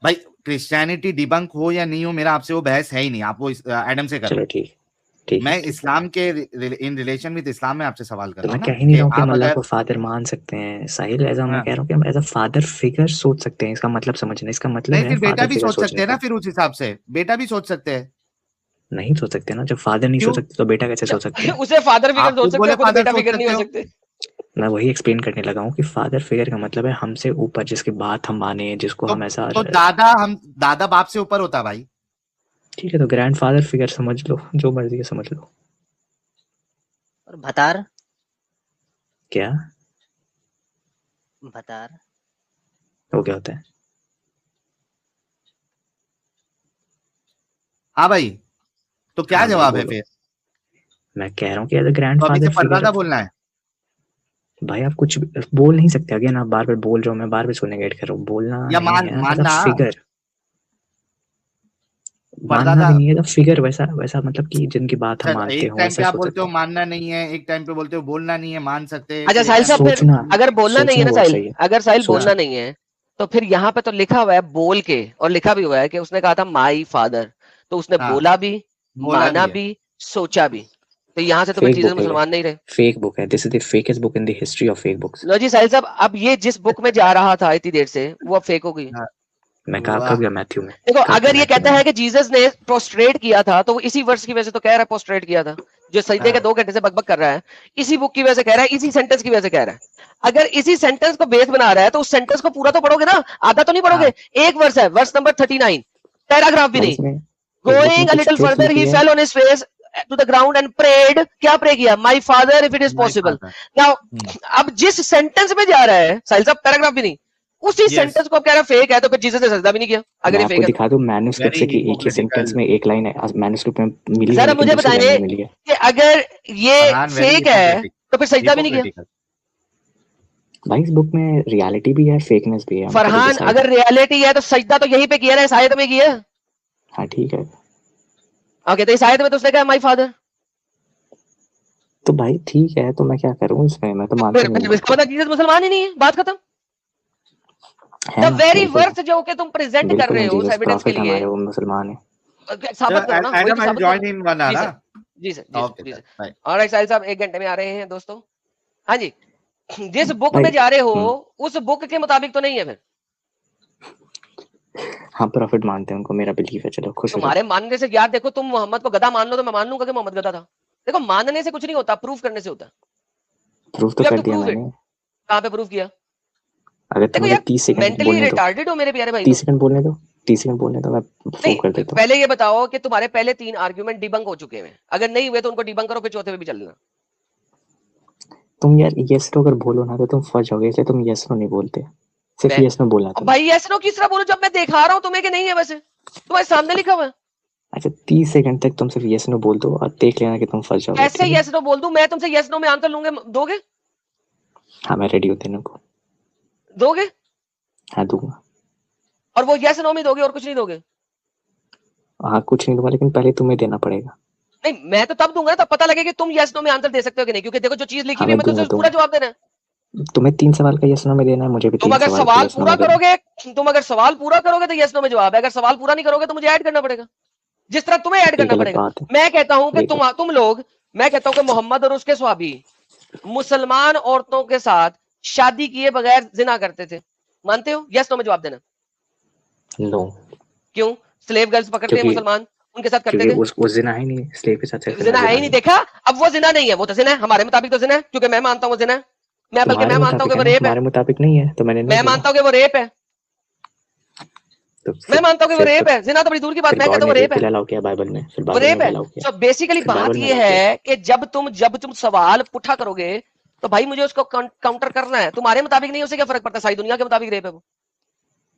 भाई क्रिश्चियनिटी डिबंक हो या नहीं हो, मेरा आपसे वो बहस है ही नहीं, आप वो एडम से करो। चलो ठीक, ठीक है, मैं ठीक है। इस्लाम के इन रिलेशन विद इस्लाम में आपसे सवाल कर तो रहा मैं हूँ ना कह ही नहीं कि रहा हूँ कि हम आप अल्लाह अगर, को फादर मान सकते हैं साहिल, ऐसा मैं हाँ, कह रहा हूँ कि हम एज अ फादर फिगर सोच सकते हैं। इसका मतलब समझना, इसका मतलब नहीं है फिर बेटा फादर भी फिगर सोच सकते सोचने हैं ना, का। फिर उस हिसाब से बेटा भी सोच सकते हैं। नहीं सोच सकते ना, जब फादर नहीं सोच क्यों? सकते तो बेटा कैसे सोच सकते हैं? उसे फादर फिगर आप सोच खुद सकते बोले हो, खुद फादर बेटा सोच फिगर नहीं सकते हो हो। सकते। मैं वही एक्सप्लेन करने लगा हूँ कि फादर फिगर का मतलब है हमसे ऊपर, जिसकी बात हम माने, जिसको तो हम ऐसा। तो दादा बाप से ऊपर होता है भाई। ठीक है, तो ग्रैंड फादर फिगर समझ लो, जो मर्जी है समझ लो। और भतार, क्या भतार वो क्या होता है? हाँ भाई, तो क्या हाँ भाई जवाब है बोलो। फिर? मैं कह रहा हूँ कि एज अ ग्रैंड तो अभी से फादर फिगर। परदादा बोलना है। भाई आप कुछ बोल नहीं सकते, अगेन आप बार बार बोल रहे हो, मैं बार बार इसको नेगेट कर रहा हूँ, बोलना या नहीं है एज अ मानना फिगर। मानना परदादा। भी नहीं है, फिगर वैसा वैसा मतलब कि जिनकी बात हम अच्छा, मानते एक हो टाइम ऐसा पे आप सोच बोलते सकते हो हैं। मानना नहीं है, एक टाइम पे बोलते हो बोलना नहीं है, मान सकते हैं, अच्छा फिर एक साहिल टाइम साहब, पे फिर बोलते हो सोचना, अगर बोलना नहीं है सोचना ना वर्ड साहिल, सही है। अगर साहिल सोचना। बोलना नहीं है, तो फिर यहाँ पे तो लिखा हुआ है बोल के, और लिखा भी हुआ है कि उसने कहा था माई फादर, तो उसने हाँ, बोला भी, बोला माना भी है। भी, सोचा भी। तो यहाँ से तो फिर फेक जीसस बुक है ये, मुसलमान नहीं रहे। फेक बुक है, this is the fakest book in the history of fake books. लो जी साहिल साहब, अब ये जिस बुक में जा रहा था इतनी देर से, वो अब फेक हो गई। हाँ, मैं कहा वाह। कब गया मैथ्यू में? देखो, कब गया अगर ये मैथ्यू कहता में? है कि जीसस ने प्रोस्ट्रेट किया था, तो वो इसी वर्ष की वजह से तो कह रहा है प्रोस्ट्रेट किया था, जो सजदे के हाँ, 2 घंटे से बकबक कर रहा है, इसी बुक की वजह से कह रहा है, इसी सेंटेंस की वजह से कह रहा है। अगर इसी सेंटेंस को बेस बना रहा है, तो उस सेंटेंस को पूरा तो पढ़ोगे ना, आधा तो नहीं हाँ, पढ़ोगे। एक वर्ष है, वर्ष नंबर 39, पैराग्राफ भी भाई नहीं। इसमें, इस बुक में गोइंग अ कुछ लिटिल ट्रुथ फर्दर, लिखी ही है। Fell on his face to the ground and prayed. क्या प्रे किया? My father if it is my possible. Father. Now, अब जिस सेंटेंस में जा रहा है साहिल साहब, पैराग्राफ भी नहीं, उसी यस, सेंटेंस को अब कह रहा है फेक है, तो फिर जीसस ने सजदा भी नहीं किया, अगर मैं ये आपको फेक है तो। दिखा दूं मैन्युस्क्रिप्ट वेरी से कि एक ही सेंटेंस हिपोक्रिटिकल। में एक लाइन है, मैन्युस्क्रिप्ट में मिली है सर अब लेकिन मुझे दूसरी लाइन बताइए में मिली है। कि अगर ये फरहान वेरी फेक है, तो फिर सजदा भी नहीं किया। हिपोक्रिटिकल। भाई इस बुक में रियलिटी भी है, फेकनेस भी है, हम खुद फरहान, डिसाइड। अगर रियलिटी है तो सजदा तो यहीं पे किया ना, इस आयत में किया। हाँ ठीक है, ओके, तो इस आयत में तो उसने कहा माय फादर, तो भाई ठीक है, तो मैं क्या करूं इसमें, मैं तो मानता फिर नहीं हूँ फिर बात इसका को। मतलब जीसस मुसलमान ही नहीं है, बात खत्म। है द ना, वेरी बिल्कुल वर्थ जो कि तुम प्रेजेंट कर बिल्कुल रहे हो उस जीसस एविडेंस के प्रॉफिट लिए हमारे, वो मुसलमान है। साबित करो ना, वही एडम तो आई साबित जॉइन करो। इन वन जी आवर। सर, जी सर, जी सर, ओके जी sir, sir. Bye. Alright Sahil Sahab 1 घंटे में आ रहे हैं दोस्तों। हाँ जी, जिस बुक भाई में जा रहे हो उस बुक के मुताबिक तो नहीं है फिर। हाँ प्रॉफिट मानते हैं उनको, मेरा बिलीफ है, चलो खुश हो जाओ। तुम्हारे मानने से यार देखो, तुम मोहम्मद को गधा मान लो तो मैं मान लूंगा कि मोहम्मद गधा था। देखो मानने से कुछ नहीं होता, प्रूफ करने से होता है। प्रूफ तो यू हैव कर टू दिया प्रूव इट। मैंने। कहाँ पे प्रूफ किया? अगर तुम देखो मुझे यार 30 सेकंड मेंटली बोलने दो, रिटार्डेड हो मेरे प्यारे भाई 30 तुम। सेकंड बोलने दो, 30 सेकंड बोलने दो, मैं प्रूव कर नहीं देता हूँ। पहले ये बताओ कि तुम्हारे पहले 3 आर्गुमेंट डिबंक हो चुके हैं, अगर नहीं हुए तो उनको डिबंक करो, फिर चौथे पे भी चल लेना। तुम यार यस नो अगर बोलो ना तो तुम फंस जाओगे, इसलिए तुम यस नो नहीं बोलते, सिर्फ मैं यस नो बोलना अब तुम्हें। भाई ऐसे नो किस तरह बोलूं जब मैं दिखा रहा हूं तुम्हें कि नहीं है, वैसे तुम्हारे सामने लिखा हुआ है। अच्छा 30 सेकंड तक तुम सिर्फ यस नो बोल दो और देख लेना कि तुम फंस जाओगे, ऐसे ठीक है? यस नो बोल दूं मैं तुमसे, यस नो में आंसर लूंगे, दोगे? हाँ मैं रेडी हूँ देने को। दोगे? हाँ दूंगा। और वो यस नो में दोगे और कुछ नहीं दोगे? हाँ कुछ नहीं दूंगा, लेकिन पहले तुम्हें देना पड़ेगा। नहीं मैं तो तब दूंगा ना, तब पता लगे कि तुम यस नो में आंसर दे सकते हो कि नहीं, क्योंकि देखो जो चीज लिखी हाँ हुई है मैं मैं दूंगा तुझे पूरा जवाब देना है। तुम्हें 3 सवाल का यस नो में देना है, मुझे भी तुम 3 अगर सवाल का सवाल यस नो पूरा में देना है। करोगे, तुम अगर सवाल पूरा करोगे तो यस नो में जवाब है, अगर सवाल पूरा नहीं करोगे तो मुझे ऐड करना पड़ेगा, जिस तरह तुम्हें ऐड ये करना गलत पड़ेगा। बात है। मैं कहता हूं कि देखो तुम लोग, मैं कहता हूं कि मोहम्मद और उसके स्वाबी मुसलमान औरतों के साथ शादी किए बगैर जिना करते थे, मानते हो? यस नो में जवाब देना। नो, क्यों? स्लेव गर्ल्स पकड़ते हैं क्योंकि मुसलमान, उनके साथ करते क्योंकि थे। वो जिना है नहीं, स्लेव के साथ सेक्स करना जिना है जिना ही नहीं, नहीं। देखा? अब वो जिना नहीं है, वो तो जिना है हमारे मुताबिक, तो जिना है क्योंकि मैं मानता हूं वो जिना है। मैं बल्कि तुम्हारे मैं मानता हूं मुताबिक कि है वो ना, रेप है। हमारे मुताबिक नहीं है, तो मैंने नहीं मैं बोला। मानता हूं कि वो रेप है। तो मैं मानता हूं कि वो फिर तो रेप है, जिना तो बड़ी दूर की बात, फिर मैं गॉड कहता हूँ ने वो रेप रेप के है। लिए अलाउ किया बाइबल में, फिर वो बाइबल रेप में भी है। अलाउ किया, सो बेसिकली फिर बात बाइबल में ये अलाउ किया। है कि जब तुम सवाल पुठा करोगे तो भाई मुझे उसको काउंटर करना है। तुम्हारे मुताबिक नहीं, उसे क्या फर्क पड़ता है, सारी दुनिया के मुताबिक रेप है वो।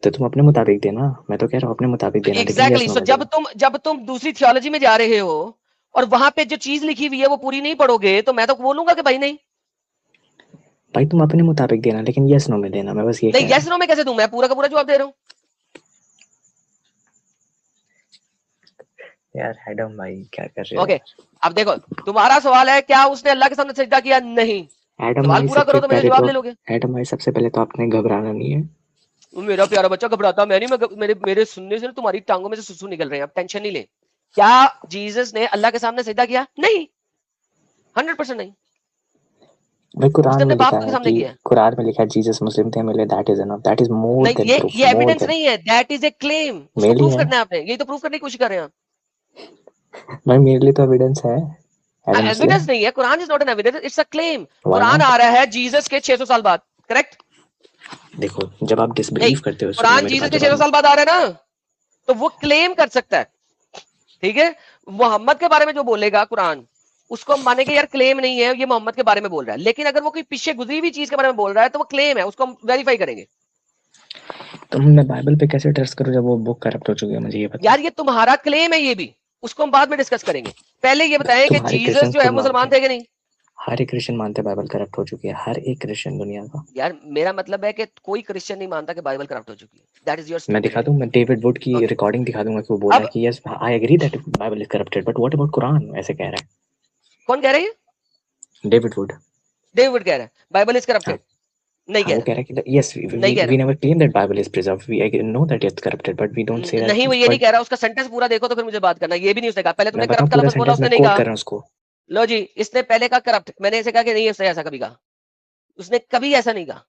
तो तुम अपने मुताबिक देना, मैं तो कह रहा हूँ अपने मुताबिक देना, लेकिन यस एग्जैक्टली। नो सो में देना। जब तुम दूसरी थियोलॉजी में जा रहे हो और वहां पे जो चीज लिखी हुई है वो पूरी नहीं पढ़ोगे, तो मैं तो बोलूंगा कि भाई नहीं। भाई तुम अपने मुताबिक देना, लेकिन यस नो में देना, मैं बस ये नहीं कह रहा यस नो में कैसे दूं, मैं पूरा का पूरा जवाब दे रहा हूँ। हूँ। यार एडम भाई क्या कर रहे हो? ओके अब देखो, तुम्हारा सवाल है क्या उसने अल्लाह के सामने सजदा किया? नहीं। एडम सवाल भाई पूरा सबसे करो तो मेरे पहले जवाब तो, ले लोगे। एडम भाई सबसे पहले तो आपने घबराना नहीं है। मेरा प्यारा बच्चा घबराता मैं नहीं, मेरे सुनने से तुम्हारी टांगों में से सुसु निकल रहे हैं, अब टेंशन नहीं ले। क्या जीसस ने अल्लाह के सामने सजदा किया? नहीं, 100% नहीं। भाई कुरान उसने अपने में लिखा बाप के है सामने कि, किया है। कुरान में लिखा है जीसस मुस्लिम थे, मेरे लिए that is enough, that is more नहीं देन प्रूफ, ये मोर एविडेंस देन। नहीं है, दैट इज ए क्लेम। उसको मेरे लिए प्रूफ है करना है आपने, यही तो प्रूफ करने की कोशिश कर रहे हैं आप। भाई, मेरे लिए तो एविडेंस है एज ए मुस्लिम। एविडेंस नहीं है, Quran is not an evidence, it's a claim. Why Quran not? आ रहा है जीसस के 600 साल बाद, करेक्ट? देखो जब आप नहीं, डिसबिलीव करते हो, सुनो कुरान मेरी जीसस बात, के जब 600 आप, साल बाद आ रहा है ना, तो वो क्लेम कर सकता है। ठीक है, मोहम्मद के बारे में जो बोलेगा कुरान, उसको हम मानेंगे यार क्लेम नहीं है, ये मोहम्मद के बारे में बोल रहा है। लेकिन अगर वो कोई पीछे गुजरी हुई चीज के बारे में बोल रहा है तो वो क्लेम है, उसको हम वेरीफाई करेंगे। तो मैं बाइबल पे कैसे ट्रस्ट करूं जब वो बुक करप्ट हो चुकी है, मुझे ये बताओ। यार ये तुम्हारा क्लेम है, ये भी उसको हम बाद में डिस्कस करेंगे। पहले ये बताएं कि तुम्हारे जीसस क्रिश्चियन जो है खुद मानते मुसलमान हैं, थे कि नहीं? हर एक क्रिश्चियन मानते हैं बाइबल करप्ट हो चुकी है, हर एक क्रिश्चियन दुनिया का। यार मेरा मतलब है कि कोई क्रिश्चियन नहीं मानता कि बाइबल करप्ट हो चुकी है। दैट इज योर मैं दिखा स्टूपिडिटी। दूं, मैं डेविड वुड की ओके, रिकॉर्डिंग दिखा दूंगा कि वो बोल रहा अब है कि yes I agree that Bible is corrupted, but what about Quran, ऐसे कह रहा कौन कह रही है? है डेविड वुड। डेविड कह रहा है बाइबल इज हाँ, करप्टेड। नहीं हाँ कह वो रहा, कह रहा है कि यस नहीं कह वी रहा। Never claim that Bible is preserved, we know that it's corrupted, but we don't say that. नहीं वो ये नहीं बट कह रहा, उसका सेंटेंस पूरा देखो तो फिर मुझे बात करना। ये भी नहीं उसने कहा, पहले तुमने मैं बताऊं करप्ट का पूरा लफ्ज बोला, सेंटेंस, उसने मैं नहीं कोट कहा। कर रहा हूं उसको। लो जी, इसने पहले कहा करप्ट, मैंने ऐसे कहा कि नहीं इसने ऐसा कभी कहा, उसने कभी ऐसा नहीं कहा।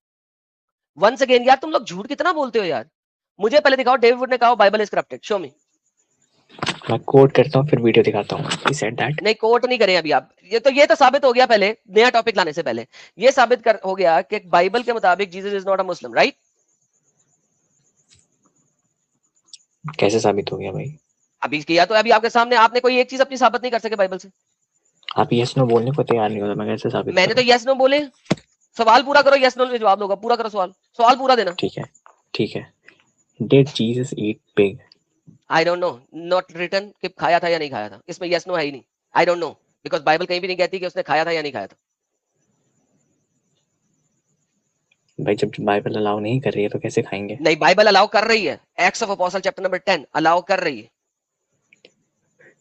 वंस अगेन यार तुम लोग झूठ कितना बोलते हो यार। मुझे पहले दिखाओ डेविड ने कहा बाइबल इज करप्टेड, शो मी। मैं कोट करता हूं फिर वीडियो दिखाता हूं, ही सेड दैट। नहीं कोट नहीं करें अभी आप, ये तो साबित हो गया पहले, नया टॉपिक लाने से पहले ये साबित हो गया कि बाइबल के मुताबिक Jesus is not a Muslim, right? कैसे साबित हो गया भाई? अभी किया तो अभी आपके सामने, आपने कोई एक चीज अपनी साबित नहीं कर सके बाइबल से। आप यस नो बोलने को तैयार नहीं हो, तो मैं कैसे साबित मैंने तो करूं? यस नो बोले। सवाल पूरा करो, यस नो में जवाब दोगा, पूरा करो सवाल, सवाल पूरा देना। ठीक है, ठीक है। Did Jesus eat pig? I don't know, not written कि खाया था या नहीं खाया था, इसमें यस नो है ही नहीं। आई डोंट नो, बिकॉज बाइबल कहीं भी नहीं कहती कि उसने खाया था या नहीं खाया था। भाई जब बाइबल अलाउ नहीं कर रही है तो कैसे खाएंगे? नहीं बाइबल अलाउ कर रही है, acts of apostle chapter number 10 allow कर रही है।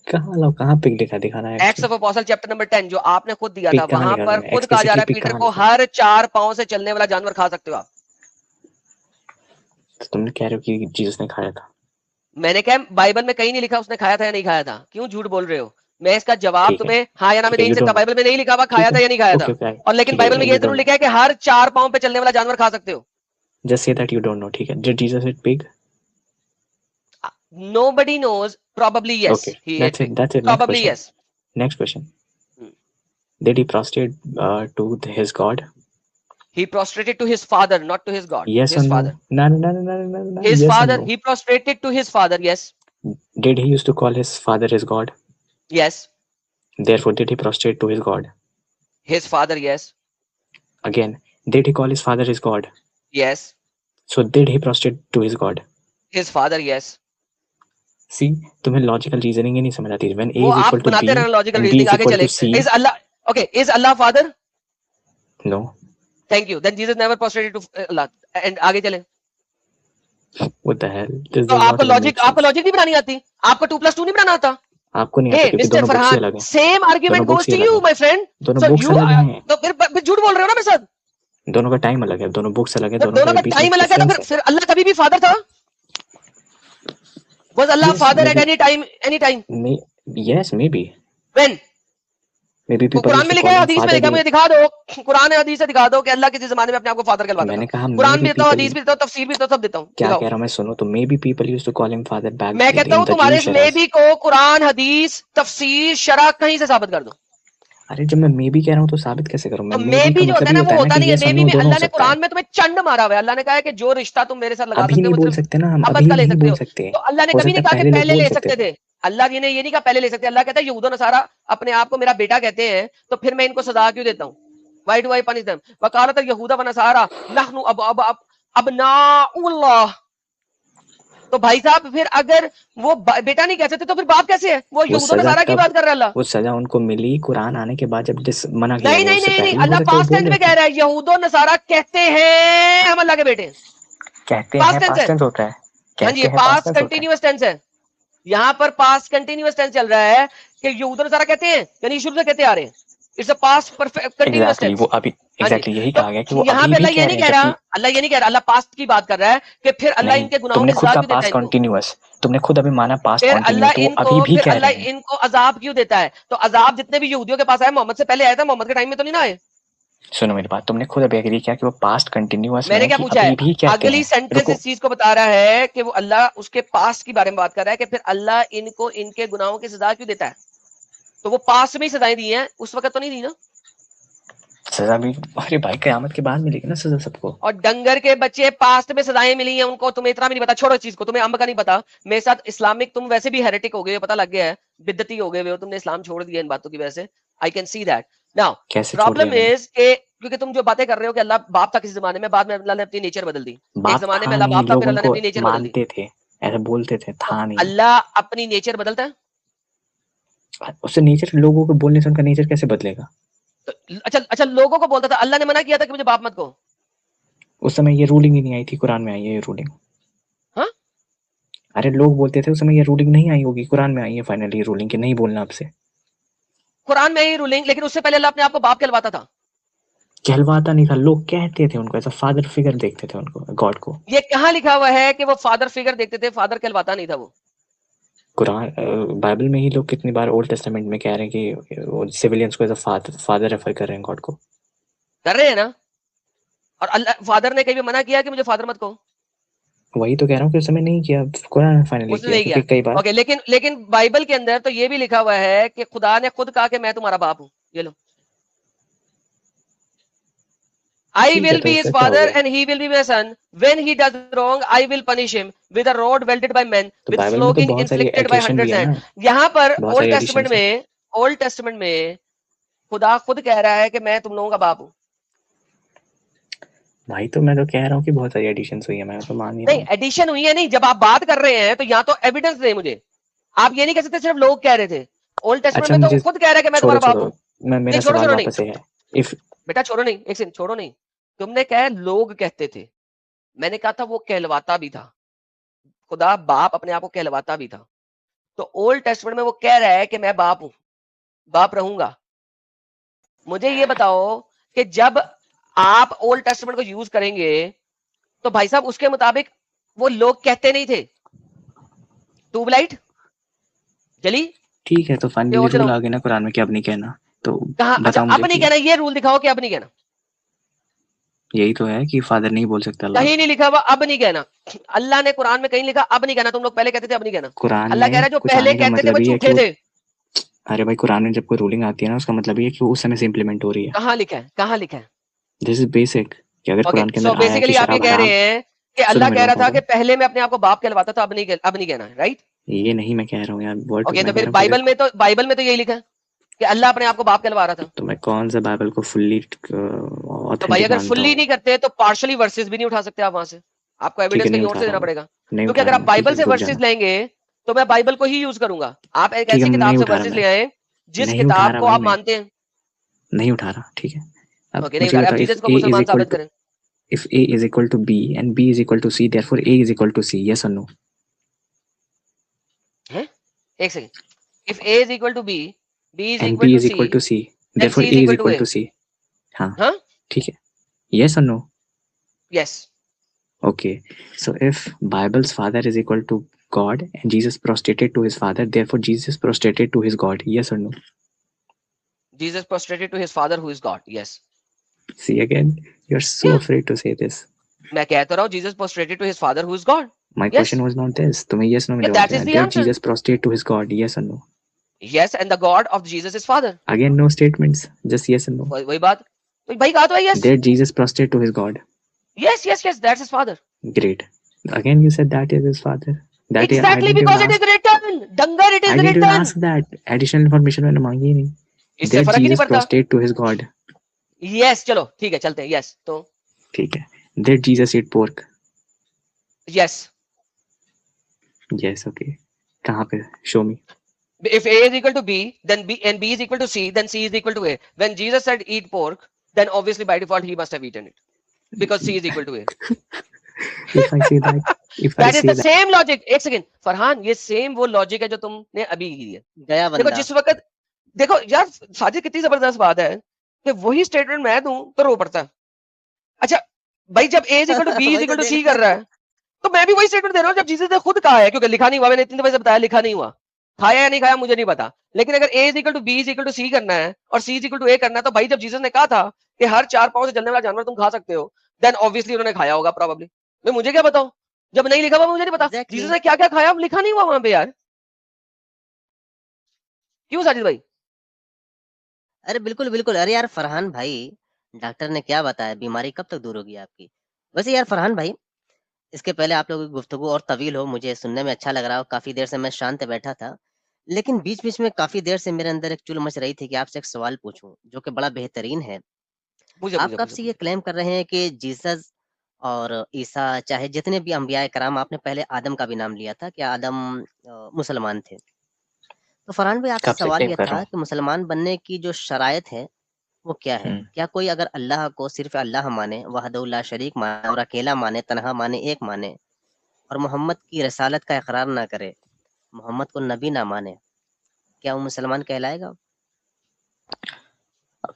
कहाँ अलाउ, कहाँ पिग दिखाना है acts of apostle chapter number 10 जो आपने खुद दिया था, पिग कहाँ वहां लिखा पर है? खुद कहा जा रहा एक्सप्लिसिटली है पिग पीटर कहाँ को लिखा है? हर 4 पांव से चलने वाला जानवर खा सकते हो आप। तो तुमने कह रहे हो कि जीसस ने खाया था। मैंने कहा बाइबल में कहीं नहीं लिखा उसने खाया था या नहीं खाया था, क्यों झूठ बोल रहे हो? मैं इसका जवाब ठीक है, तुम्हें हाँ या ना में ठीक है, दे नहीं you सकता, don't know. बाइबल में नहीं लिखा हुआ खाया ठीक था है, या नहीं खाया था। okay, okay, और लेकिन ठीक है, बाइबल में you ये don't जरूर know. लिखा है कि हर 4 पांव पे चलने वाला जानवर खा सकते हो। Just say that you don't know. ठीक है, did Jesus eat pig? Nobody knows, probably yes, Okay, he that's ate it. pig. That's it. Next Probably question. yes. Next question. Hmm. Did he prostrate to his God? He prostrated to his father, not to his God. Yes His or no? father. No, no, no, no, no, no, no. His Yes or father, no? he prostrated to his father, yes. Did he used to call his father his God? Yes. Therefore, did he prostrate to his God? His father, yes. Again, did he call his father his God? Yes. So did he prostrate to his God? His father, yes. See, तुम्हें logical reasoning ही नहीं समझ आती। When A वो is आप equal to बनाते B रहना logical and B reasoning, is आगे equal चले। to C. Is Allah, okay, is Allah father? No. Thank you. Then Jesus never prostrated to Allah. And आगे चले। What the hell? This तो does not आपको even make sense. Logic नहीं बनानी आती, आपको 2+2 नहीं बनाना आता। आपको नहीं आता Hey, क्योंकि Mr. दोनों बुक्स ही Farhan, अलग हैं। same argument दोनों goes बुक्स ही to अलग you, हैं। my friend. दोनों So बुक्स you, अलग हैं। तो फिर झूठ बोल रहे हो ना मेरे साथ। दोनों का टाइम अलग है, दोनों बुक्स अलग है, तो दोनों दोनों के का बीच में टाइम अलग है, तो डिफरेंस है। फिर अल्लाह कभी भी फादर था? Was Allah Yes, father at maybe. any time? Any time? Yes, maybe. When? Maybe वो people कुरान used में to लिखा call है, him हदीस में Father लिखा है, Day. मुझे दिखा दो। कुरान है, हदीस से दिखा दो कि अल्लाह किसी जमाने में अपने आप को फादर तो कहलवाता मैंने था। कहा कुरान maybe भी देता हूँ, people. हदीस भी देता हूँ, तफसीर भी देता हूँ, सब देता हूँ। क्या दिखाओ। कह रहा हूँ मैं सुनो, तो maybe people used to call him Father back मैं in कहता हूँ the तुम्हारे Jewish इस eras. मेबी को कुरान, हदीस, तफसीर, शरह कहीं से साबित कर दो। अरे जब मैं maybe कह रहा हूँ तो साबित कैसे करूँ मैं? तो maybe मेबी का जो होता मतलब है ये ना, होता वो है ना होता कि नहीं है। yes or मेबी no भी दोनों अल्लाह हो ने सकता है। कुरान में तुम्हें चंड मारा हुआ है। अल्लाह ने कहा है कि जो रिश्ता तुम मेरे साथ लगा अभी सकते हो, नहीं वो बोल सिर्फ सकते ना हम, अबद अभी का ले नहीं सकते बोल हो। सकते। तो अल्लाह ने हो कभी नहीं सकता कहा है कि पहले लोग पहले बोल ले सकते सकते थे। थे। अल्लाह ने ये नहीं कहा पहले ले सकते। अल्लाह कहता है यहूद नसारा अपने आप को मेरा बेटा कहते हैं, तो फिर मैं इनको सजा क्यों देता हूँ? Why do I punish them? वकालत यहूदा व नसारा नहनु अबनाउल्लाह। तो भाई साहब फिर अगर वो बेटा नहीं कह सकते तो फिर बाप कैसे है? वो वो यहूदा सजा नसारा की तब, बात कर रहा है अल्लाह। वो सजा उनको मिली कुरान आने के बाद, जब मना किया नहीं गया। नहीं उससे नहीं नहीं, पहले भी हो अल्लाह सकता है वो पास्ट बोल टेंस रहे में कह थे। रहा है यहूदो नसारा कहते हैं हम अल्लाह के बेटे। कहते पास्ट हैं टेंस है। पास्ट टेंस होता है। हाँ जी, कहते हैं पास्ट पास्ट टेंस होता है। कंटिन्यूअस टेंस है। यहाँ पर पास्ट कंटिन्यूअस टेंस चल रहा है कि यहूद नसारा कहते हैं, यानी शुरू से कहते आ रहे हैं। It's a past perfect continuous exactly tense. वो अभी हाँ जी, एग्जैक्टली यही तो कहा गया कि वो यहाँ अभी पे भी अल्लाह ये कह नहीं रहे हैं, कह रहा, जबकि अल्लाह ये नहीं कह रहा, अल्लाह पास्ट की बात कर रहा है कि फिर अल्लाह नहीं, इनके गुनाहों तुमने की खुद सजा का क्यों देता पास्ट है इनको? कॉन्टिन्यूअस, तुमने खुद अभी माना पास्ट फिर कॉन्टिन्यूअस, अल्लाह तो वो इनको अभी भी फिर कह अल्लाह रहे हैं। इनको अजाब क्यों देता है? तो अजाब जितने भी यहूदियों के पास आए, मोहम्मद से पहले आया था, मोहम्मद के टाइम में तो नहीं ना आए। सुनो मेरी बात, तुमने खुद अभी एग्री किया कि वो पास्ट कंटिन्यूअस मैंने में क्या कि पूछा है? अभी भी कहते अगली हैं। सेंटेंस रुको, इस चीज को बता रहा है कि वो अल्लाह उसके पास्ट की बारे में बात कर रहा है कि फिर अल्लाह इनको इनके गुनाहों की सजा क्यों देता है? तो वो पास्ट में ही सजाएं दी हैं, उस वक्त तो नहीं दी ना। सजा भी अरे भाई कयामत के बाद मिलेगी ना सजा सबको। और डंगर के बच्चे पास्ट में सजाएं मिली हैं उनको, तुम्हें इतना भी नहीं पता। छोड़ो चीज को, तुम्हें अम्ब का नहीं पता। मेरे साथ इस्लामिक, तुम वैसे भी हेरेटिक हो गए हो, पता लग गया है, बिद्दती हो गए हो, तुमने इस्लाम छोड़ दिया इन बातों की वजह से। I can see that now. कैसे छोड़ दिया प्रॉब्लम मैंने? इज के क्योंकि तुम जो बातें कर रहे हो कि अल्लाह बाप था किसी जमाने में, बाद में अल्लाह ने अपनी नेचर बदल दी। एक बाप जमाने में था अल्लाह नहीं, बाप था, लोग फिर अल्लाह ने उनको अपनी नेचर बदल दी। मानते थे, ऐसा बोलते थे, तो था नहीं। अल्लाह अपनी नेचर बदलता है? उससे नेचर, लोगों को बोलने से उनका नेचर कैसे बदलेगा? तो अच्छा लोगों को बोलता था, अल्लाह ने मना किया था कि मुझे बाप मत कहो। उस समय ये रूलिंग ही नहीं आई थी, कुरान में आई है ये रूलिंग। हाँ, अरे लोग बोलते थे उस समय ये रूलिंग नहीं आई होगी, कुरान में आई है फाइनली रूलिंग कि नहीं बोलना आपसे। कुरान में ही रूलिंग, लेकिन उससे पहले अल्लाह अपने आप को बाप कहलवाता था। कहलवाता नहीं था, लोग कहते थे उनको, ऐसा फादर फिगर देखते थे उनको, गॉड को। ये कहाँ लिखा हुआ है कि वो फादर फिगर देखते थे? फादर कहलवाता नहीं था वो। कुरान बाइबल में ही लोग कितनी बार ओल्ड टेस्टामेंट में कह रहे हैं कि वो सिविलियंस को एज अ फादर रेफर कर रहे हैं गॉड को। कर रहे हैं ना। और अल्लाह फादर ने कहीं भी मना किया कि मुझे फादर मत कहो? वही तो कह रहा हूँ कि उस समय नहीं किया, कुरान ने फाइनली उसने किया, नहीं क्योंकि किया। कई बार ओके, लेकिन बाइबल के अंदर तो ये भी लिखा हुआ है कि खुदा ने खुद कहा कि मैं तुम्हारा बाप हूं। ये लो, I ठीक है, will तो be his इसका क्या हो father गया? and he will be my son. When he does wrong, I will punish him with a rod welded by men, तो with बाइबल में तो flogging बहुत सारी inflicted by एडिशन भी hundreds है and। ना, यहाँ पर बहुत सारी एडिशन है। ओल्ड टेस्टमेंट में खुदा खुद कह रहा है कि मैं तुम लोगों का बाप हूं। भाई तो मैं तो कह रहा हूँ कि बहुत सारी एडिशन हुई है, मैं तो मान ही रहा नहीं, हूँ। एडिशन हुई है नहीं। जब आप बात कर रहे हैं तो यहाँ तो एविडेंस दे मुझे। आप ये नहीं कह सकते सिर्फ लोग कह रहे थे। ओल्ड टेस्टमेंट अच्छा में तो मुझे खुद कह रहा है कि मैं छोड़ो तुम्हारा बाप छोड़ो, हूं। मैं मेरा नहीं, छोड़ो सवाल छोड़ो वापस नहीं है, इफ बेटा, छोड़ो नहीं, एक सेकंड, छोड़ो नहीं। तुमने कहा लोग कहते थे, मैंने कहा था वो कहलवाता भी था। खुदा बाप अपने आप को कहलवाता भी था। तो ओल्ड टेस्टमेंट में वो कह रहा है कि मैं बाप हूं, बाप रहूंगा। मुझे ये बताओ कि जब आप ओल्ड टेस्टमेंट को यूज करेंगे तो भाई साहब उसके मुताबिक वो लोग कहते नहीं थे। ट्यूबलाइट जली, ठीक है, तो ये फाइनली और रूल जलाओ। आ गया ना कुरान में कि अब नहीं कहना, तो कहा? अच्छा, बताओ मुझे अब नहीं कि कहना, ये रूल दिखाओ कि अब नहीं कहना। यही तो है कि फादर नहीं बोल सकता अल्लाह कहीं को। नहीं लिखा हुआ अब नहीं कहना। अल्लाह ने कुरान में कहीं लिखा अब नहीं कहना? तुम लोग पहले कहते थे अब नहीं कहना। कुरान अल्लाह कह रहा में है जो कुछ पहले आने का कहते थे मतलब वो ही है कि झूठे वो, थे। अरे भाई कुरान में जब कोई रूलिंग आती है ना, उसका मतलब ये है कि वो उस समय से इम्प्लीमेंट हो रही है। कहाँ लिखा है? कहाँ लिखा है? दिस इज बेसिक, कि अगर ओके, कुरान के सो अंदर आया है कि बेसिकली आप ये शराब कह हराम। रहे हैं कि सुनो अल्लाह मेरी कह बात रहा था सुनो कि तो, पहले मैं अपने आप को बाप कहलवाता था, अब नहीं कहना है, राइट? ये नहीं मैं कह रहा हूँ यार, वर्ड ओके, मैं तो कह फिर रहा हूँ कि अगर, बाइबल में तो यही लिखा है कि अल्लाह अपने आप को बाप कहलवा रहा था। तो मैं कौन सा बाइबल को फुल्ली तो भाई ऑथेंटिक अगर मानता फुल्ली हूँ। नहीं करते तो पार्शली वर्सेस भी नहीं उठा सकते आप वहां से। आपको ठीक है, एविडेंस नहीं कहीं और उठा से रहा देना हूँ, पड़ेगा, नहीं क्योंकि उठा अगर रहा आप हूँ, ठीक बाइबल है से रुक वर्सेस जाना। लेंगे तो मैं बाइबल को ही यूज करूंगा। आप एक ठीक है, ऐसी किताब नहीं से उठा रहा वर्सेस मैं, ले आए जिस नहीं उठा किताब रहा को भाई आप मैं, मानते हैं। नहीं उठा रहा, ठीक है। अब ओके, नहीं मुझे उठा रहे, अब बताओ, जीसस को मुसलमान साबित करें। if A is equal to B and B is equal to C, therefore A is equal to C, yes or no? हैं? एक सेकंड। If A is equal to B, B is And equal B to is C, equal to C, then therefore C is A is equal to equal A. to C. हाँ, हाँ, ठीक है, yes or no? Yes. Okay, so if Bible's father is equal to God and Jesus prostrated to his father, therefore Jesus prostrated to his God, yes or no? Jesus prostrated to his father who is God, yes. See again, you're so या, afraid to say this. मैं कहता रहा हूँ Jesus prostrated to his father who is God, My yes. question was not this. तुम्हें yes no में या, जवाब that देना इज है. The Did answer. Jesus prostrate to his God, yes or no? Yes, and the God of Jesus is father. Again, no statements, just yes or no. वही बात, तो भाई कहा तो है yes. Did Jesus prostrate to his God? Yes yes yes, that's his father. Great. Again, you said that is his father. That is, I exactly, didn't even because it ask. Is written, डंगर, it I is didn't even written. ask that. Additional information मैंने मांगी ही नहीं. इससे Did फर्क ही नहीं Jesus पड़ता। prostrate to his God? Yes, चलो ठीक है, चलते हैं, यस। तो ठीक है. Did Jesus eat pork? Yes. Yes. Okay. कहाँ पे? Show me. If A is equal to B, then B and B is equal to C, then C is equal to A. When Jesus said eat pork, then obviously by default he must have eaten it because C is equal to A. If I say that, if I That is say the that, same logic. एक second Farhan, ये same वो logic है जो तुमने अभी की है। गया देखो बंदा। जिस वक्त, देखो यार साजिद, कितनी जबरदस्त बात है कि वही स्टेटमेंट मैं दूं तो रो पड़ता है। अच्छा भाई, जब A is equal to B is वही तो equal to देख C रहे कर रहा है तो मैं भी वही स्टेटमेंट दे रहा हूँ जब जीसस ने खुद कहा है, क्योंकि लिखा नहीं हुआ, मैंने इतनी दफे से बताया लिखा नहीं हुआ। खाया या नहीं खाया मुझे नहीं पता, लेकिन अगर A is equal to B is equal to C करना है और C is equal to A करना है, तो भाई जब जीसस ने कहा था कि हर 4 पांव से चलने वाला जानवर तुम खा सकते हो, देन ऑब्वियसली उन्होंने खाया होगा प्रोबेबली। मैं मुझे क्या बताऊं, जब नहीं लिखा हुआ मुझे नहीं पता एग्जैक्टली जीसस ने क्या क्या खाया, लिखा नहीं हुआ वहां पे यार। क्यों साजिद भाई? अरे बिल्कुल बिल्कुल। अरे यार फरहान भाई, डॉक्टर ने क्या बताया, बीमारी कब तक दूर होगी आपकी? वैसे यार फरहान भाई, इसके पहले आप लोगों की गुफ्तगू और तवील हो, मुझे सुनने में अच्छा लग रहा हो। काफी देर से मैं शांत बैठा था, लेकिन बीच बीच में काफी देर से मेरे अंदर एक चुल मच रही थी कि आपसे एक सवाल पूछूं जो कि बड़ा बेहतरीन है। पूछे आप पूछे कब पूछे से ये पूछे। क्लेम कर रहे हैं कि जीसस और ईसा, चाहे जितने भी अंबिया कराम, आपने पहले आदम का भी नाम लिया था, क्या आदम मुसलमान थे? तो फरहान भाई आपसे कब से सवाल क्लेम ये कर रहा था हूँ. कि मुसलमान बनने की जो शराइत है वो क्या है? क्या कोई अगर अल्लाह को सिर्फ अल्लाह माने, वहदहु ला शरीक माने और अकेला माने, तन्हा माने, एक माने, और मोहम्मद की रसालत का इकरार ना करे, मोहम्मद को नबी ना माने, क्या वो मुसलमान कहलाएगा?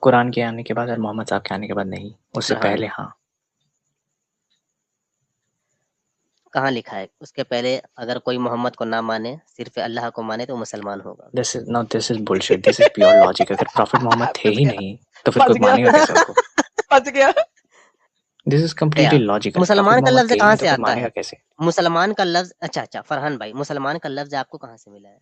कुरान के आने के बाद और मोहम्मद साहब के आने के बाद नहीं, उससे फरहान पहले हाँ. कहाँ लिखा है? उसके पहले अगर कोई मोहम्मद को ना माने, सिर्फ अल्लाह को माने, तो मुसलमान होगा। This is bullshit, this is pure logic. अगर प्रॉफिट मोहम्मद थे फंस ही गया, नहीं तो फिर फंस कोई गया, मानेगा कैसे उनको? फंस गया। दिस इज गया। Completely logical. प्रॉफिट मुसलमान का मोहम्मद लफ्ज थे ही कहाँ नहीं तो से फिर आता मानेगा है? कैसे? मुसलमान का लफ्ज, अच्छा अच्छा फरहान भाई, मुसलमान का लफ्ज आपको कहाँ से मिला है?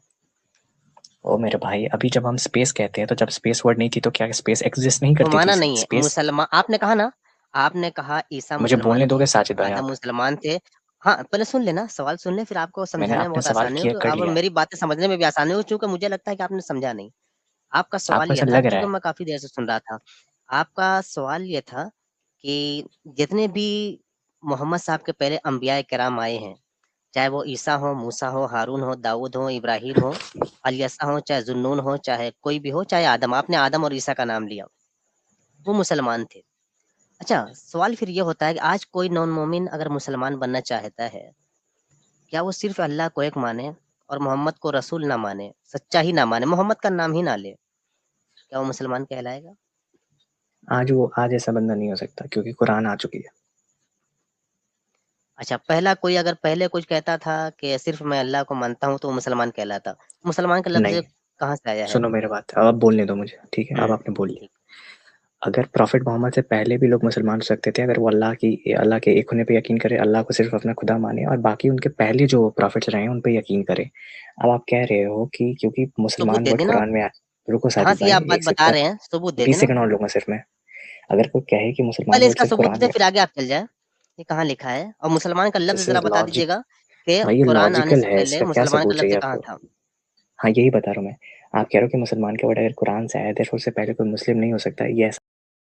ओ मेरे भाई, अभी जब हम स्पेस कहते हैं तो जब स्पेस वर्ड नहीं थी तो क्या स्पेस एग्जिस्ट नहीं करती घुमाना थी? नहीं है, स्पेस. मुसलमान आपने कहा ना, आपने कहा ईसा मुझे मुसलमान बोलने थे, दोगे साजिद भाई आदम आप? मुसलमान थे। हाँ, पहले सुन लेना, सवाल सुन ले, फिर आपको मैंने समझाने में आपने बहुत सवाल आसानी किया होगी, कर अब लिया. मेरी बातें समझने में भी आसानी होगी, चूँकि मुझे लगता है कि आपने समझा नहीं। आपका सवाल आपको ये ऐसा था, लग रहा चूँकि है? मैं काफ़ी देर से सुन रहा था, आपका सवाल ये था कि जितने भी मोहम्मद साहब के पहले अंबिया किराम आए हैं, चाहे वो ईसा हो, मूसा हो, हारून हो, दाऊद हो, इब्राहीम हो, अलियसा हो, चाहे जुन्नून हो, चाहे कोई भी हो, चाहे आदम, आपने आदम और ईसा का नाम लिया, वो मुसलमान थे। अच्छा, सवाल फिर ये होता है कि आज कोई नॉन मोमिन अगर मुसलमान बनना चाहता है, क्या वो सिर्फ अल्लाह को एक माने और मोहम्मद को रसूल ना माने, सच्चा ही ना माने, मोहम्मद का नाम ही ना ले, क्या वो मुसलमान कहलाएगा? आज ऐसा बंदा नहीं हो सकता क्योंकि कुरान आ चुकी है. अच्छा, पहला कोई अगर पहले कुछ कहता था कि सिर्फ मैं अल्लाह को मानता हूँ तो वो मुसलमान कहलाता। मुसलमान का लफ्ज नहीं, कहाँ से आया है? सुनो मेरी बात, अब आप बोलने दो मुझे, ठीक है? अब आपने बोल लिया। ठीक। अगर प्रॉफिट मोहम्मद से पहले भी लोग मुसलमान हो सकते थे, अगर वो अल्लाह के एक होने पे यकीन करे, अल्लाह को सिर्फ अपना खुदा माने और बाकी उनके पहले जो प्रॉफिट्स रहे हैं उन पे यकीन करे। अब आप कह रहे हो कि क्योंकि सबूत मुसलमान दे वर्ड देना। कुरान में रुको जहाँ साजिद से ये भाई, आप बात एक बता सेकंड, रहे हैं, सबूत दे 20 देना। सेकंड और लूंगा सिर्फ मैं। अगर कोई कहे कि मुसलमान पहले वर्ड इसका सिर्फ सबूत कुरान दे, में, फिर आगे आप चल जाए। ये कहाँ लिखा है? और मुसलमान का लफ्ज दिस जरा इज बता लॉजिक दीजिएगा कि भाई, ये कुरान आने लॉजिकल से है, पहले इसका क्या मुसलमान का सबूत लफ्ज चाहिए कहाँ आपको? था? हाँ, यही बता रहा हूँ मैं। आप कह रहे हो कि मुसलमान का वर्ड अगर कुरान से आया है, देयरफॉर उससे पहले कोई मुस्लिम नहीं हो सकता, ये